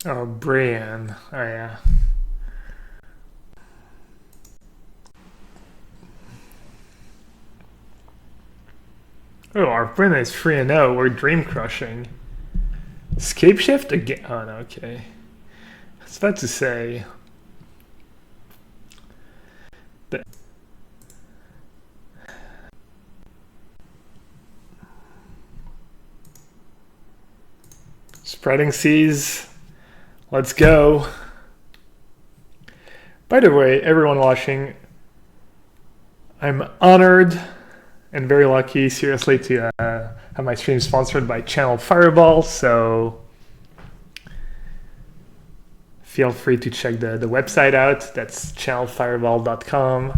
Oh, Brian. Oh, yeah. Oh, our friend is 3-0. We're dream crushing. Escape shift again? Oh, no, okay. I was about to say. Spreading Seas. Let's go. By the way, everyone watching, I'm honored and very lucky, seriously, to have my stream sponsored by Channel Fireball. So feel free to check the website out. That's channelfireball.com.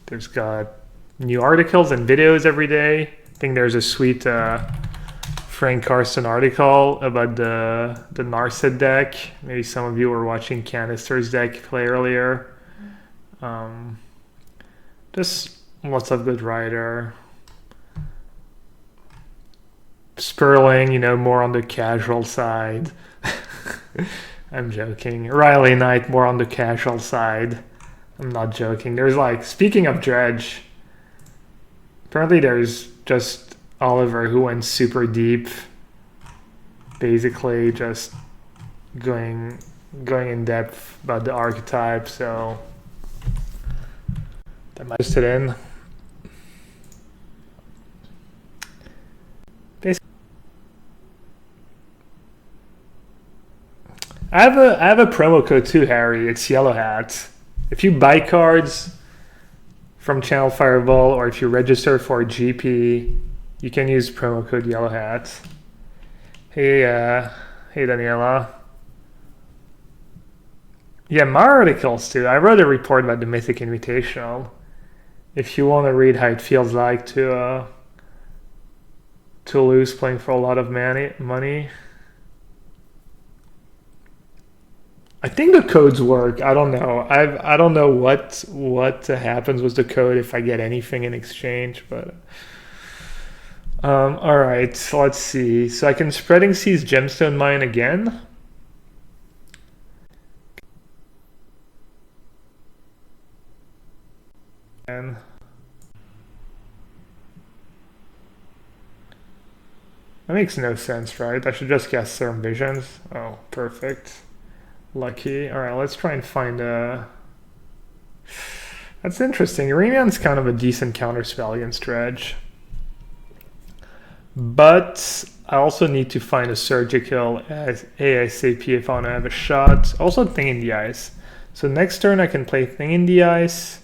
There's got new articles and videos every day. I think there's a sweet Frank Carson article about the Nassif deck. Maybe some of you were watching Canister's deck play earlier. Just lots of good writer. Sperling, you know, more on the casual side. I'm joking. Riley Knight, more on the casual side. I'm not joking. There's like, speaking of Dredge, apparently there's just Oliver who went super deep, basically just going in depth about the archetype. So that might just it in. Basically, I have a promo code too, Harry. It's yellowhat. If you buy cards from Channel Fireball or if you register for GP, you can use promo code yellowhat. Hey Daniela. Yeah, my articles too. I wrote a report about the Mythic Invitational. If you want to read how it feels like to lose playing for a lot of money. I think the codes work. I don't know. I don't know what happens with the code if I get anything in exchange, but all right, so let's see. So I can Spreading Seas Gemstone Mine again. And that makes no sense, right? I should just guess Serum Visions. Oh, perfect. Lucky. All right, let's try and find a... That's interesting. Remian's kind of a decent counterspell against Dredge. But I also need to find a Surgical as ASAP if I want to have a shot. Also Thing in the Ice. So next turn I can play Thing in the Ice.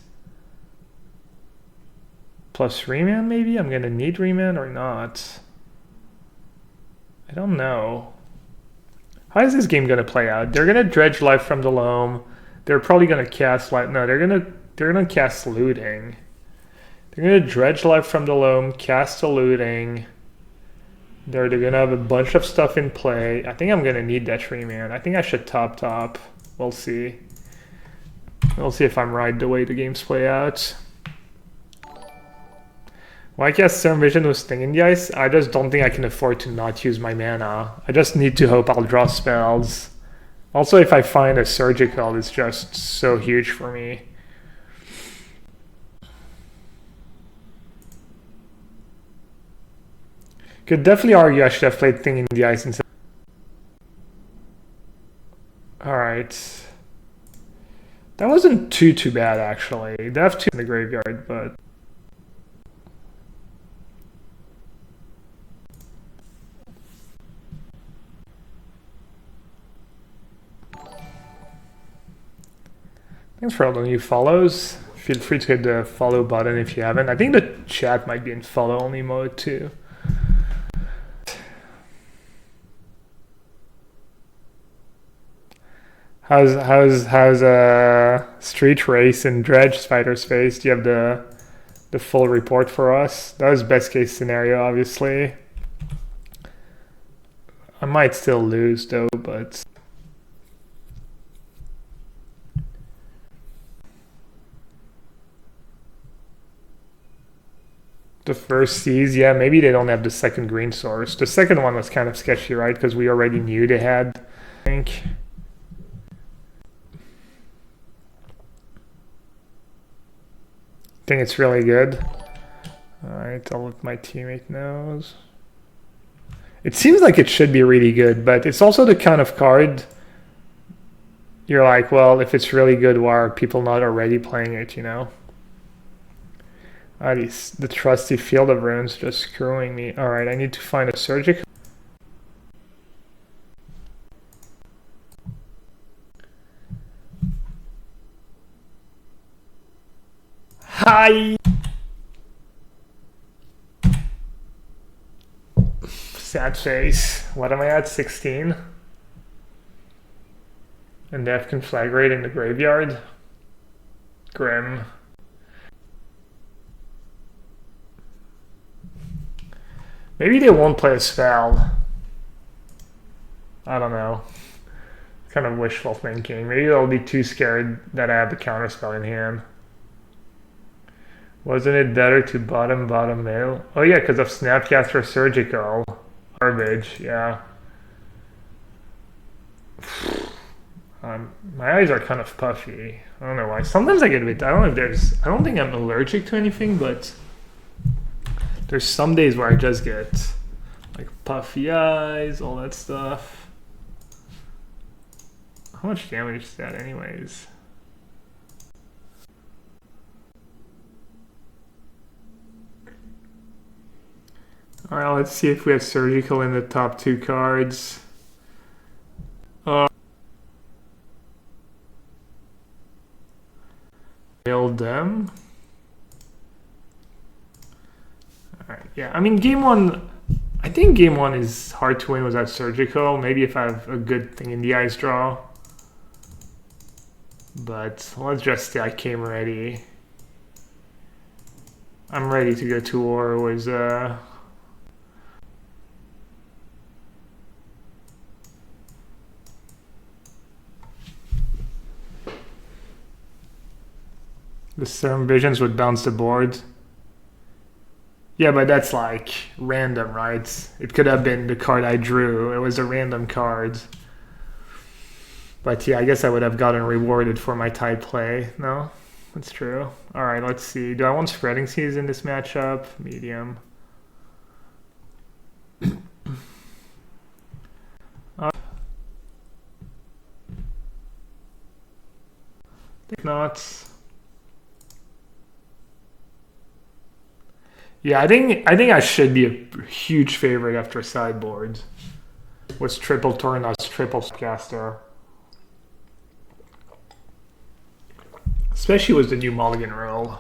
Plus Remand maybe? I'm going to need Remand or not? I don't know. How is this game going to play out? They're going to Dredge Life from the Loam. They're probably going to cast Light. No, they're going to cast Looting. They're going to Dredge Life from the Loam, cast a Looting. They're going to have a bunch of stuff in play. I think I'm going to need that Remand. I think I should top. We'll see. We'll see if I'm right the way the games play out. Well, I guess Serum Vision was Thing in the Ice. I just don't think I can afford to not use my mana. I just need to hope I'll draw spells. Also, if I find a Surgical, it's just so huge for me. Could definitely argue I should have played Thing in the Ice instead. Alright. That wasn't too bad, actually. They have 2 in the graveyard, but... Thanks for all the new follows. Feel free to hit the follow button if you haven't. I think the chat might be in follow only mode too. How's Street Race and Dredge Spider's Face? Do you have the full report for us? That was best case scenario, obviously. I might still lose though, but the first seas, yeah, maybe they don't have the second green source. The second one was kind of sketchy, right? Because we already knew they had, I think. I think it's really good. Alright, I'll let my teammate knows. It seems like it should be really good, but it's also the kind of card you're like, well, if it's really good, why are people not already playing it, you know? The trusty Field of Runes just screwing me. Alright, I need to find a Surgical. Hi! Sad face. What am I at? 16? And Death Conflagrate in the graveyard? Grim. Maybe they won't play a spell. I don't know. Kind of wishful thinking. Maybe they'll be too scared that I have the counterspell in hand. Wasn't it better to bottom mail? Oh yeah, because of Snapcaster Surgical. Garbage, yeah. My eyes are kind of puffy. I don't know why. Sometimes I get a bit. I don't know if there's. I don't think I'm allergic to anything, but there's some days where I just get like puffy eyes, all that stuff. How much damage is that, anyways? All right, let's see if we have surgical in the top two cards. Nailed them. All right, yeah. I mean, game one. I think game one is hard to win without surgical. Maybe if I have a good thing in the eyes draw. But let's just say I came ready. I'm ready to go to war with the Serum Visions would bounce the board. Yeah, but that's like random, right? It could have been the card I drew. It was a random card. But yeah, I guess I would have gotten rewarded for my tight play. No, that's true. All right, let's see. Do I want Spreading Seas in this matchup? Medium. Think not. Yeah, I think I should be a huge favorite after sideboard. Was triple Tornos, triple Caster. Especially with the new Mulligan rule.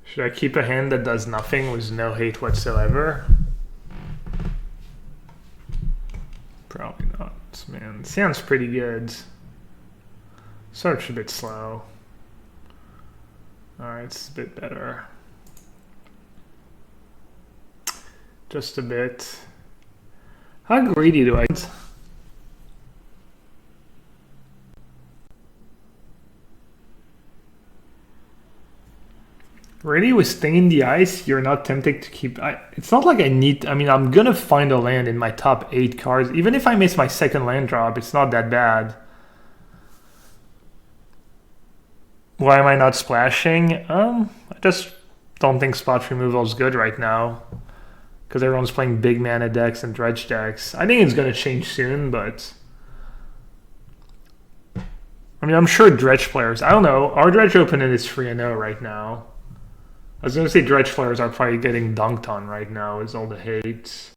Should I keep a hand that does nothing with no hate whatsoever? Probably not, man. Sounds pretty good. Search a bit slow. Alright, it's a bit better. Just a bit. How greedy do I get? Really, with Sting in the Ice, you're not tempted to keep... it's not like I need... I mean, I'm gonna find a land in my top 8 cards. Even if I miss my second land drop, it's not that bad. Why am I not splashing? I just don't think spot removal is good right now. Because everyone's playing big mana decks and dredge decks. I think it's gonna change soon, but... I mean, I'm sure dredge players... I don't know. Our dredge opponent is 3-0 right now. I was going to say dredge players are probably getting dunked on right now with all the hate.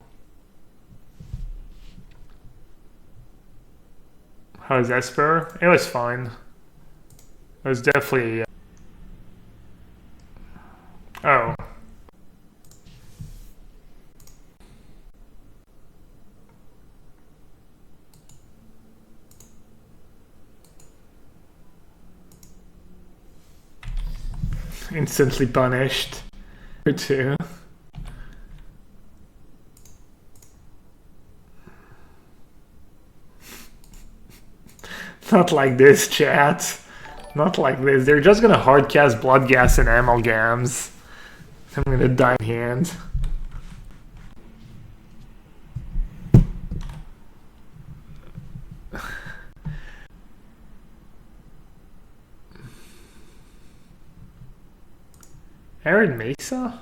How's Esper? It was fine. It was definitely... Oh. Instantly punished. Or two. Not like this, chat. Not like this. They're just gonna hardcast Blood Gas and Amalgams. I'm gonna die in hand. Arid Mesa?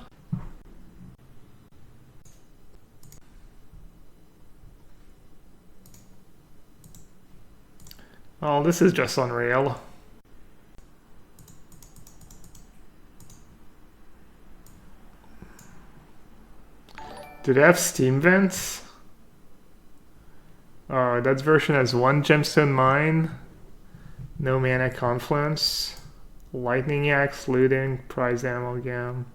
Oh, this is just unreal. Do they have steam vents? That version has 1 gemstone mine, no mana confluence, lightning axe, looting, prize amalgam.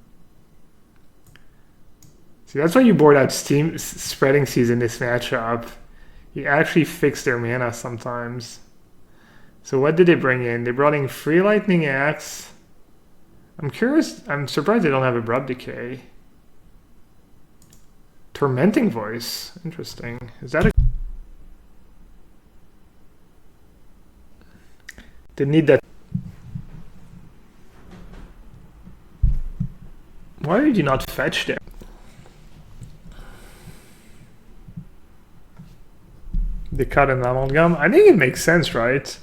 See, that's why you board out Steam Spreading Seas in this matchup. You actually fix their mana sometimes. So what did they bring in? They brought in free lightning axe. I'm curious. I'm surprised they don't have abrupt decay. Tormenting voice. Interesting. Is that a... They need that. Why did you not fetch there? They cut an amalgam. I think it makes sense, right?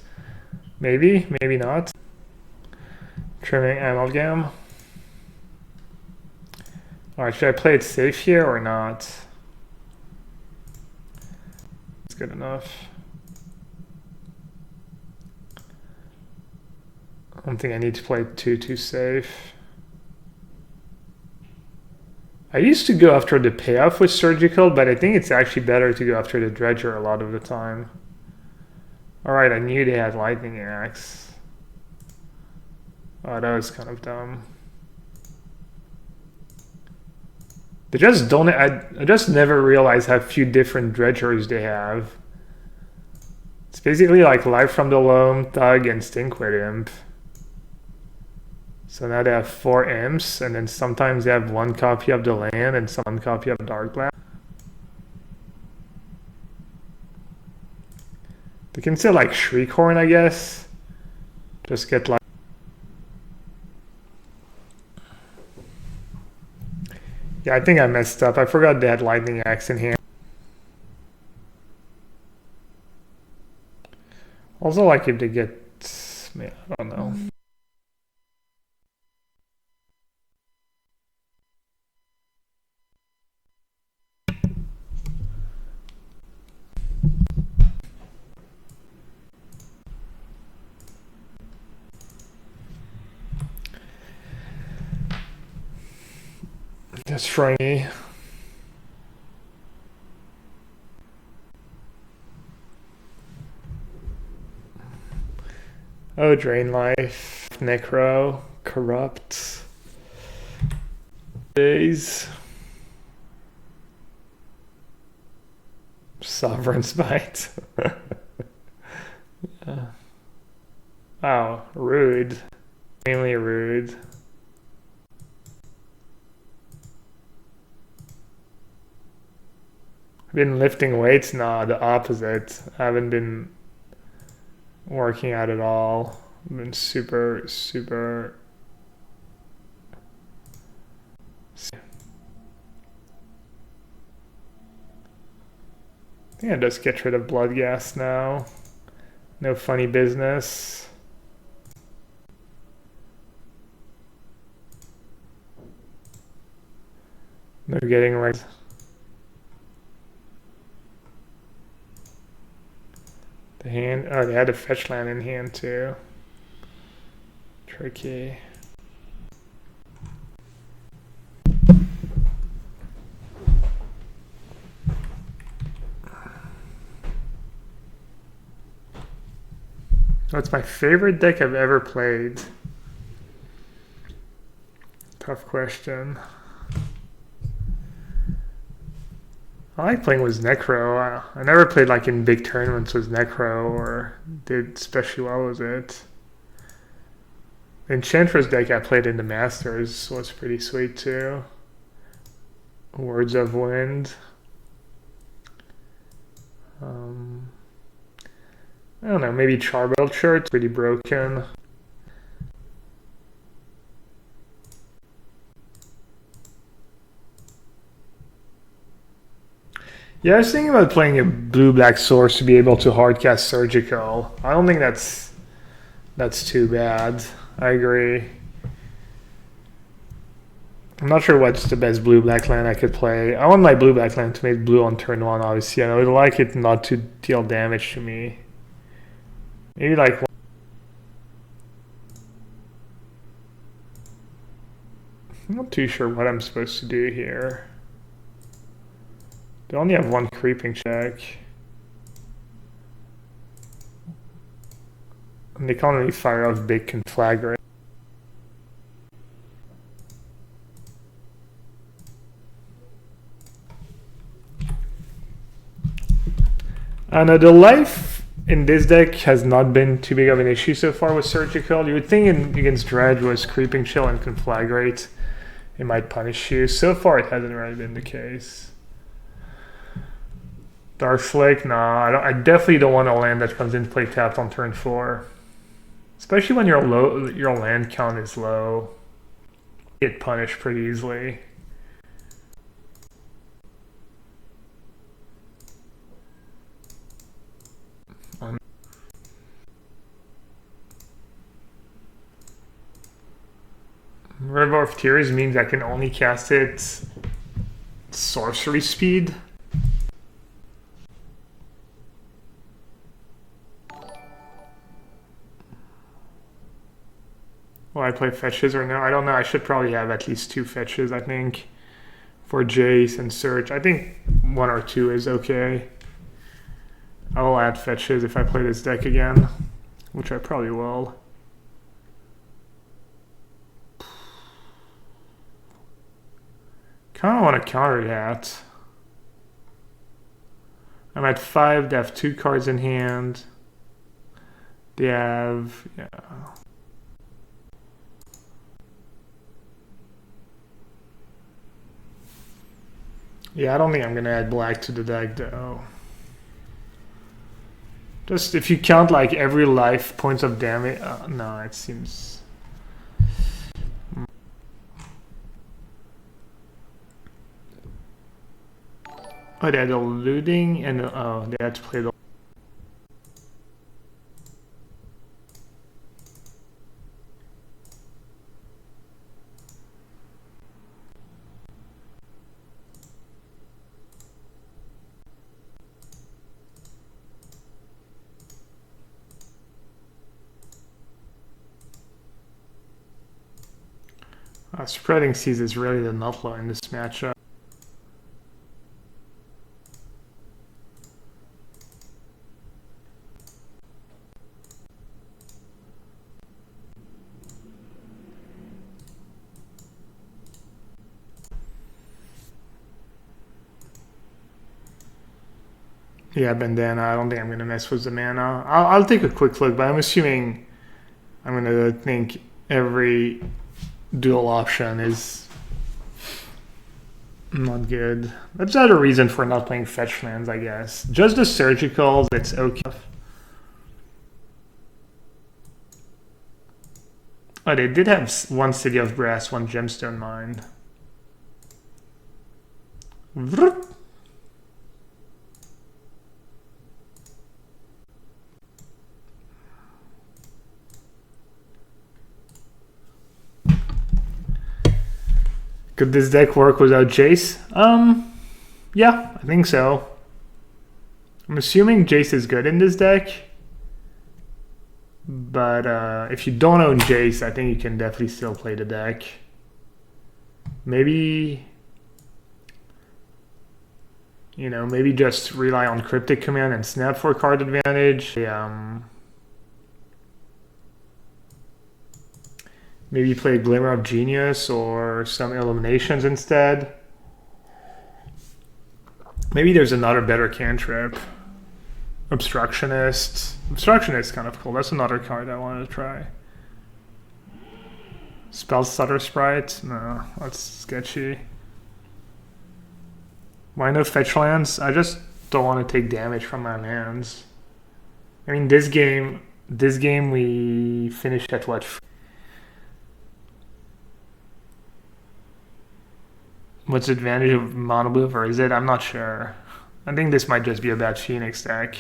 Maybe, maybe not. Trimming amalgam. Alright, should I play it safe here or not? It's good enough. I don't think I need to play too safe. I used to go after the payoff with surgical, but I think it's actually better to go after the dredger a lot of the time. Alright, I knew they had lightning axe. Oh, that was kind of dumb. They just don't... I just never realized how few different dredgers they have. It's basically like Life from the Loam, Thug, and Stinkwit Imp. So now they have 4 imps, and then sometimes they have 1 copy of the land and one copy of Darkblast. They can still like Shriekhorn, I guess. Just get like... Yeah, I think I messed up. I forgot they had lightning axe in here. Also, like if they get... Man, I don't know. Just Frangy. Oh, Drain Life, Necro, Corrupt, Days, Sovereign Spite. Yeah. Oh, Rude. Mainly Rude. Been lifting weights? Nah, the opposite. I haven't been working out at all. I've been super. I think I just get rid of blood gas now. No funny business. No getting right. The hand, oh, they had a fetch land in hand too. Tricky. That's my favorite deck I've ever played. Tough question. I like playing with Necro. I never played like in big tournaments with Necro or did especially well with it. The Enchantress deck I played in the Masters was pretty sweet too. Words of Wind. I don't know, maybe Charbel Church, pretty broken. Yeah, I was thinking about playing a blue-black source to be able to hardcast Surgical. I don't think that's too bad. I agree. I'm not sure what's the best blue-black land I could play. I want my blue-black land to make blue on turn 1, obviously. I would like it not to deal damage to me. Maybe like... I'm not too sure what I'm supposed to do here. They only have 1 creeping check. And they can't really fire off big conflagrate. And the life in this deck has not been too big of an issue so far with Surgical. You would think against Dredge was Creeping Chill and Conflagrate, it might punish you. So far it hasn't really been the case. Dark Slick, nah, I definitely don't want a land that comes into play tapped on turn 4. Especially when your land count is low. Get punished pretty easily. River of Tears means I can only cast it sorcery speed. Will I play fetches or no? I don't know. I should probably have at least 2 fetches, I think, for Jace and Search. I think 1 or 2 is okay. I will add fetches if I play this deck again, which I probably will. Kind of want to counter that. I'm at 5. They have 2 cards in hand. They have, yeah. Yeah, I don't think I'm going to add black to the deck, though. Just if you count like every life points of damage, no, it seems. Oh, they had the looting and oh, they had to play the. Spreading Seas is really the nutlaw in this matchup. Yeah, bandana. I don't think I'm gonna mess with the mana. I'll take a quick look, but I'm assuming I'm gonna think every dual option is not good. That's not a reason for not playing fetch lands, I guess. Just the surgicals, it's okay. Oh, they did have 1 City of Brass, 1 Gemstone Mine. Vroom. Could this deck work without Jace? Yeah, I think so. I'm assuming Jace is good in this deck. But if you don't own Jace, I think you can definitely still play the deck. Maybe, you know, maybe just rely on Cryptic Command and Snap for card advantage. Maybe play Glimmer of Genius or some Illuminations instead. Maybe there's another better cantrip. Obstructionist. Obstructionist is kind of cool. That's another card I wanted to try. Spell Stutter Sprite? No, that's sketchy. Why no fetch lands? I just don't want to take damage from my lands. I mean, this game we finished at what? What's the advantage of mono blue or is it? I'm not sure. I think this might just be a bad Phoenix deck.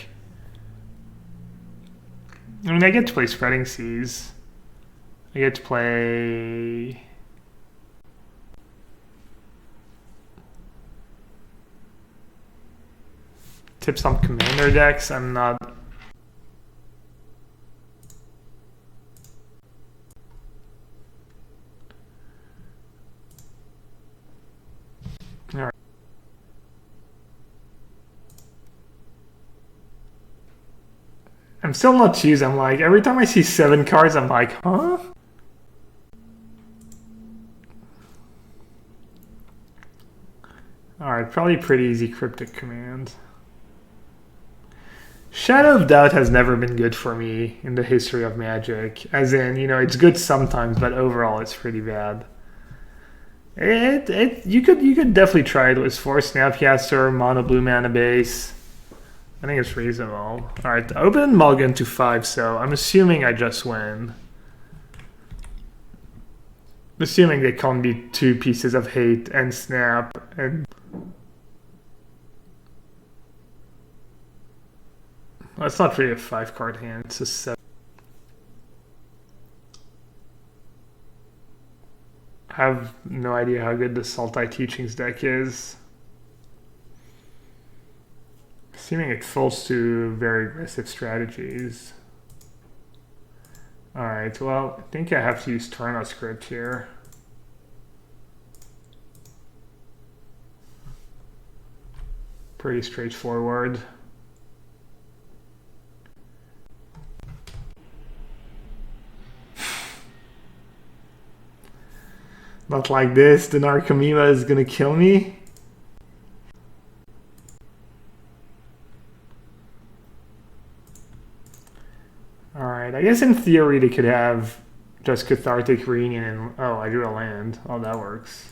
I mean, I get to play Spreading Seas. I get to play... Tips on Commander decks. I'm not... Alright. I'm still not choosing. I'm like, every time I see 7 cards, I'm like, huh? Alright, probably pretty easy cryptic command. Shadow of Doubt has never been good for me in the history of Magic. As in, you know, it's good sometimes, but overall it's pretty bad. You could definitely try it with 4 Snapcaster, mono blue mana base. I think it's reasonable. Alright, open mulligan to 5, so I'm assuming I just win. Assuming they can't be 2 pieces of hate and snap and... Well, it's not really a 5-card hand, it's a 7. I have no idea how good the Sultai Teachings deck is. Assuming it falls to very aggressive strategies. Alright, well, I think I have to use Torna script here. Pretty straightforward. Not like this, the Narcomoeba is gonna kill me. Alright, I guess in theory they could have just Cathartic Reunion and... Oh, I drew a land. Oh, that works.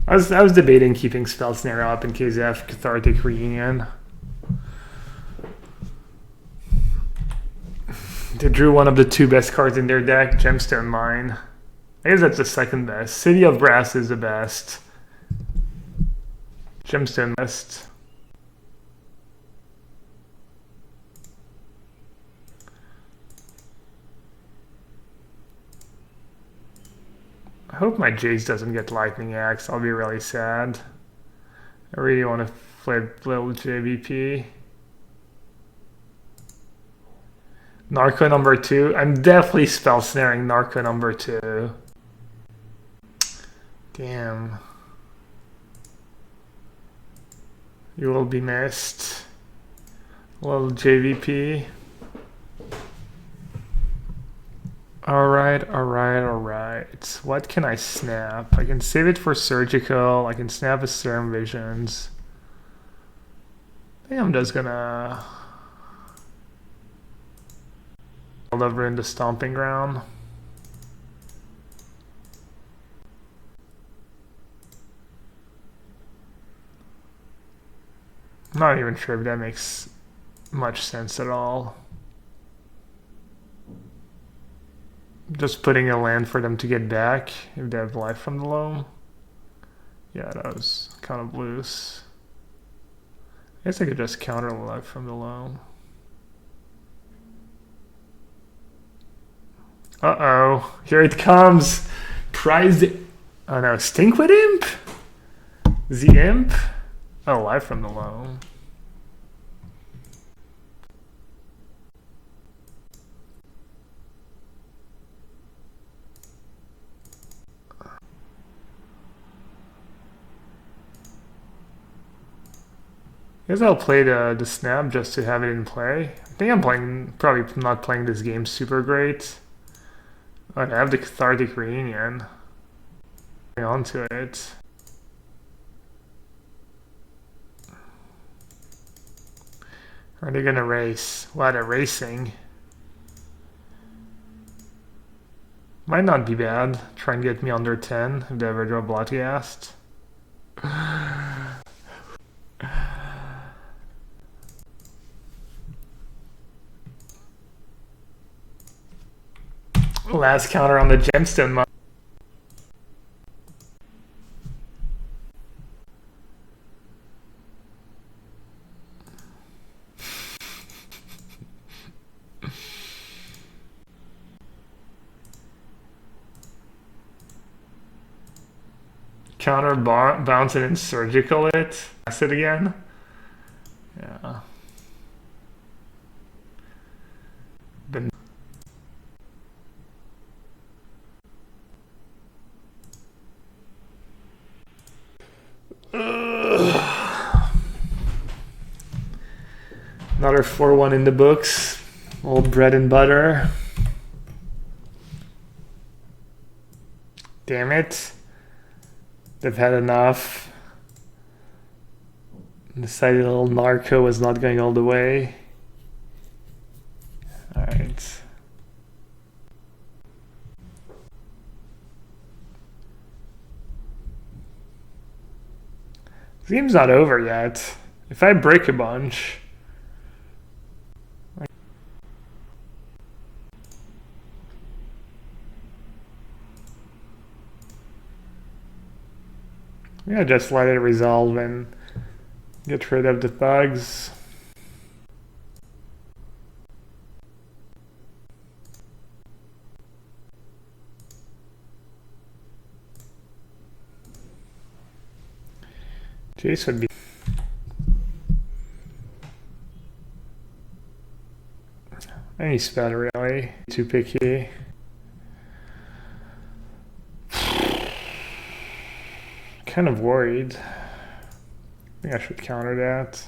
I was debating keeping Spell Snare up in case they have Cathartic Reunion. They drew one of the 2 best cards in their deck, Gemstone Mine. I guess that's the second best. City of Brass is the best. Gemstone best. I hope my Jace doesn't get Lightning Axe. I'll be really sad. I really want to flip little JVP. Narco number 2. I'm definitely spell snaring Narco number 2. Damn. You will be missed. Little JVP. Alright. What can I snap? I can save it for Surgical. I can snap a Serum Visions. I think I'm just gonna... over into Stomping Ground. I'm not even sure if that makes much sense at all. Just putting a land for them to get back if they have life from the loam. Yeah, that was kind of loose. I guess I could just counter life from the loam. Uh-oh, here it comes. Prize. Oh no, Stinkwit Imp? The Imp? Oh, life from the loam. I guess I'll play the snap just to have it in play. I think I'm probably not playing this game super great. I have the Cathartic Reunion. Hang on to it. Are they gonna race? Wow, they're racing. Might not be bad. Try and get me under 10 if they ever draw Bloodghast. Last counter on the Gemstone Mine. Counter bounce it and surgical it. Pass it again. Yeah. Then Another 4-1 in the books. Old bread and butter. Damn it. They've had enough. Decided a little narco was not going all the way. Alright. The game's not over yet. If I break a bunch... Yeah, just let it resolve and get rid of the thugs. Jace would be... Any spell really. Too picky. Kind of worried. I think I should counter that.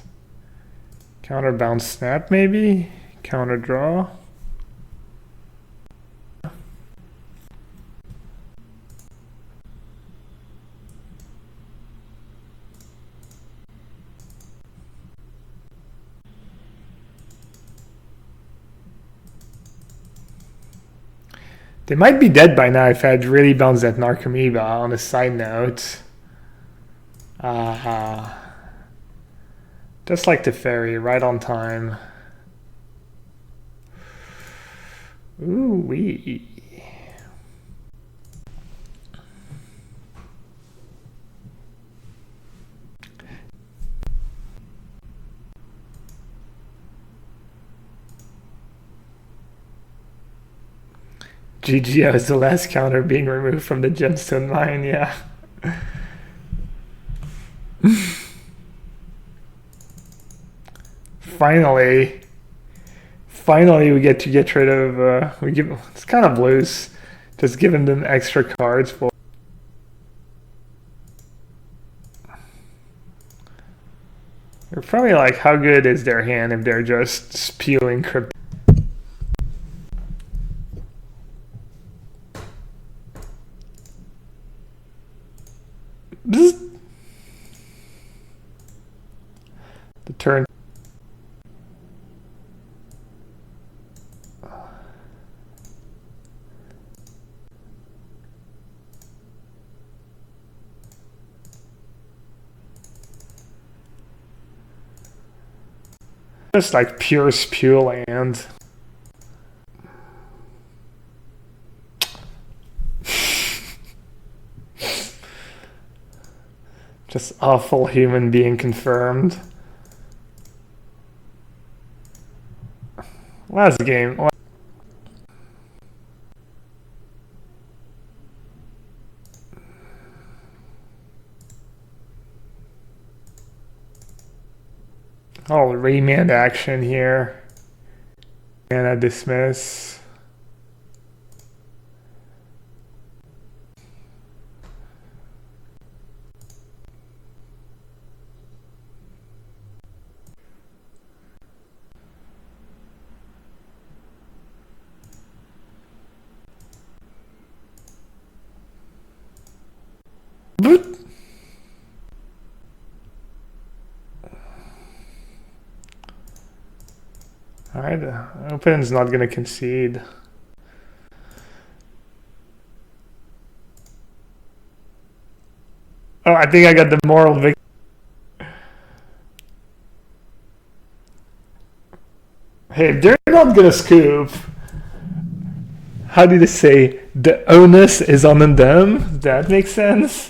Counter bounce snap maybe? Counter draw? They might be dead by now if I had really bounced that Narcomoeba on a side note. Just like the fairy, right on time. Ooh wee. GG, I was the last counter being removed from the gemstone line, yeah. Finally we get to get rid of, it's kind of loose, just giving them extra cards for... You're probably like, how good is their hand if they're just spewing crypto? The turn. Just like pure spew land. Just awful human being confirmed. Last game. Oh, remand action here. Mana dismiss. Alright, Open's not gonna concede. Oh, I think I got the moral victory. Hey, if they're not gonna scoop, how do they say the onus is on them? Does that make sense?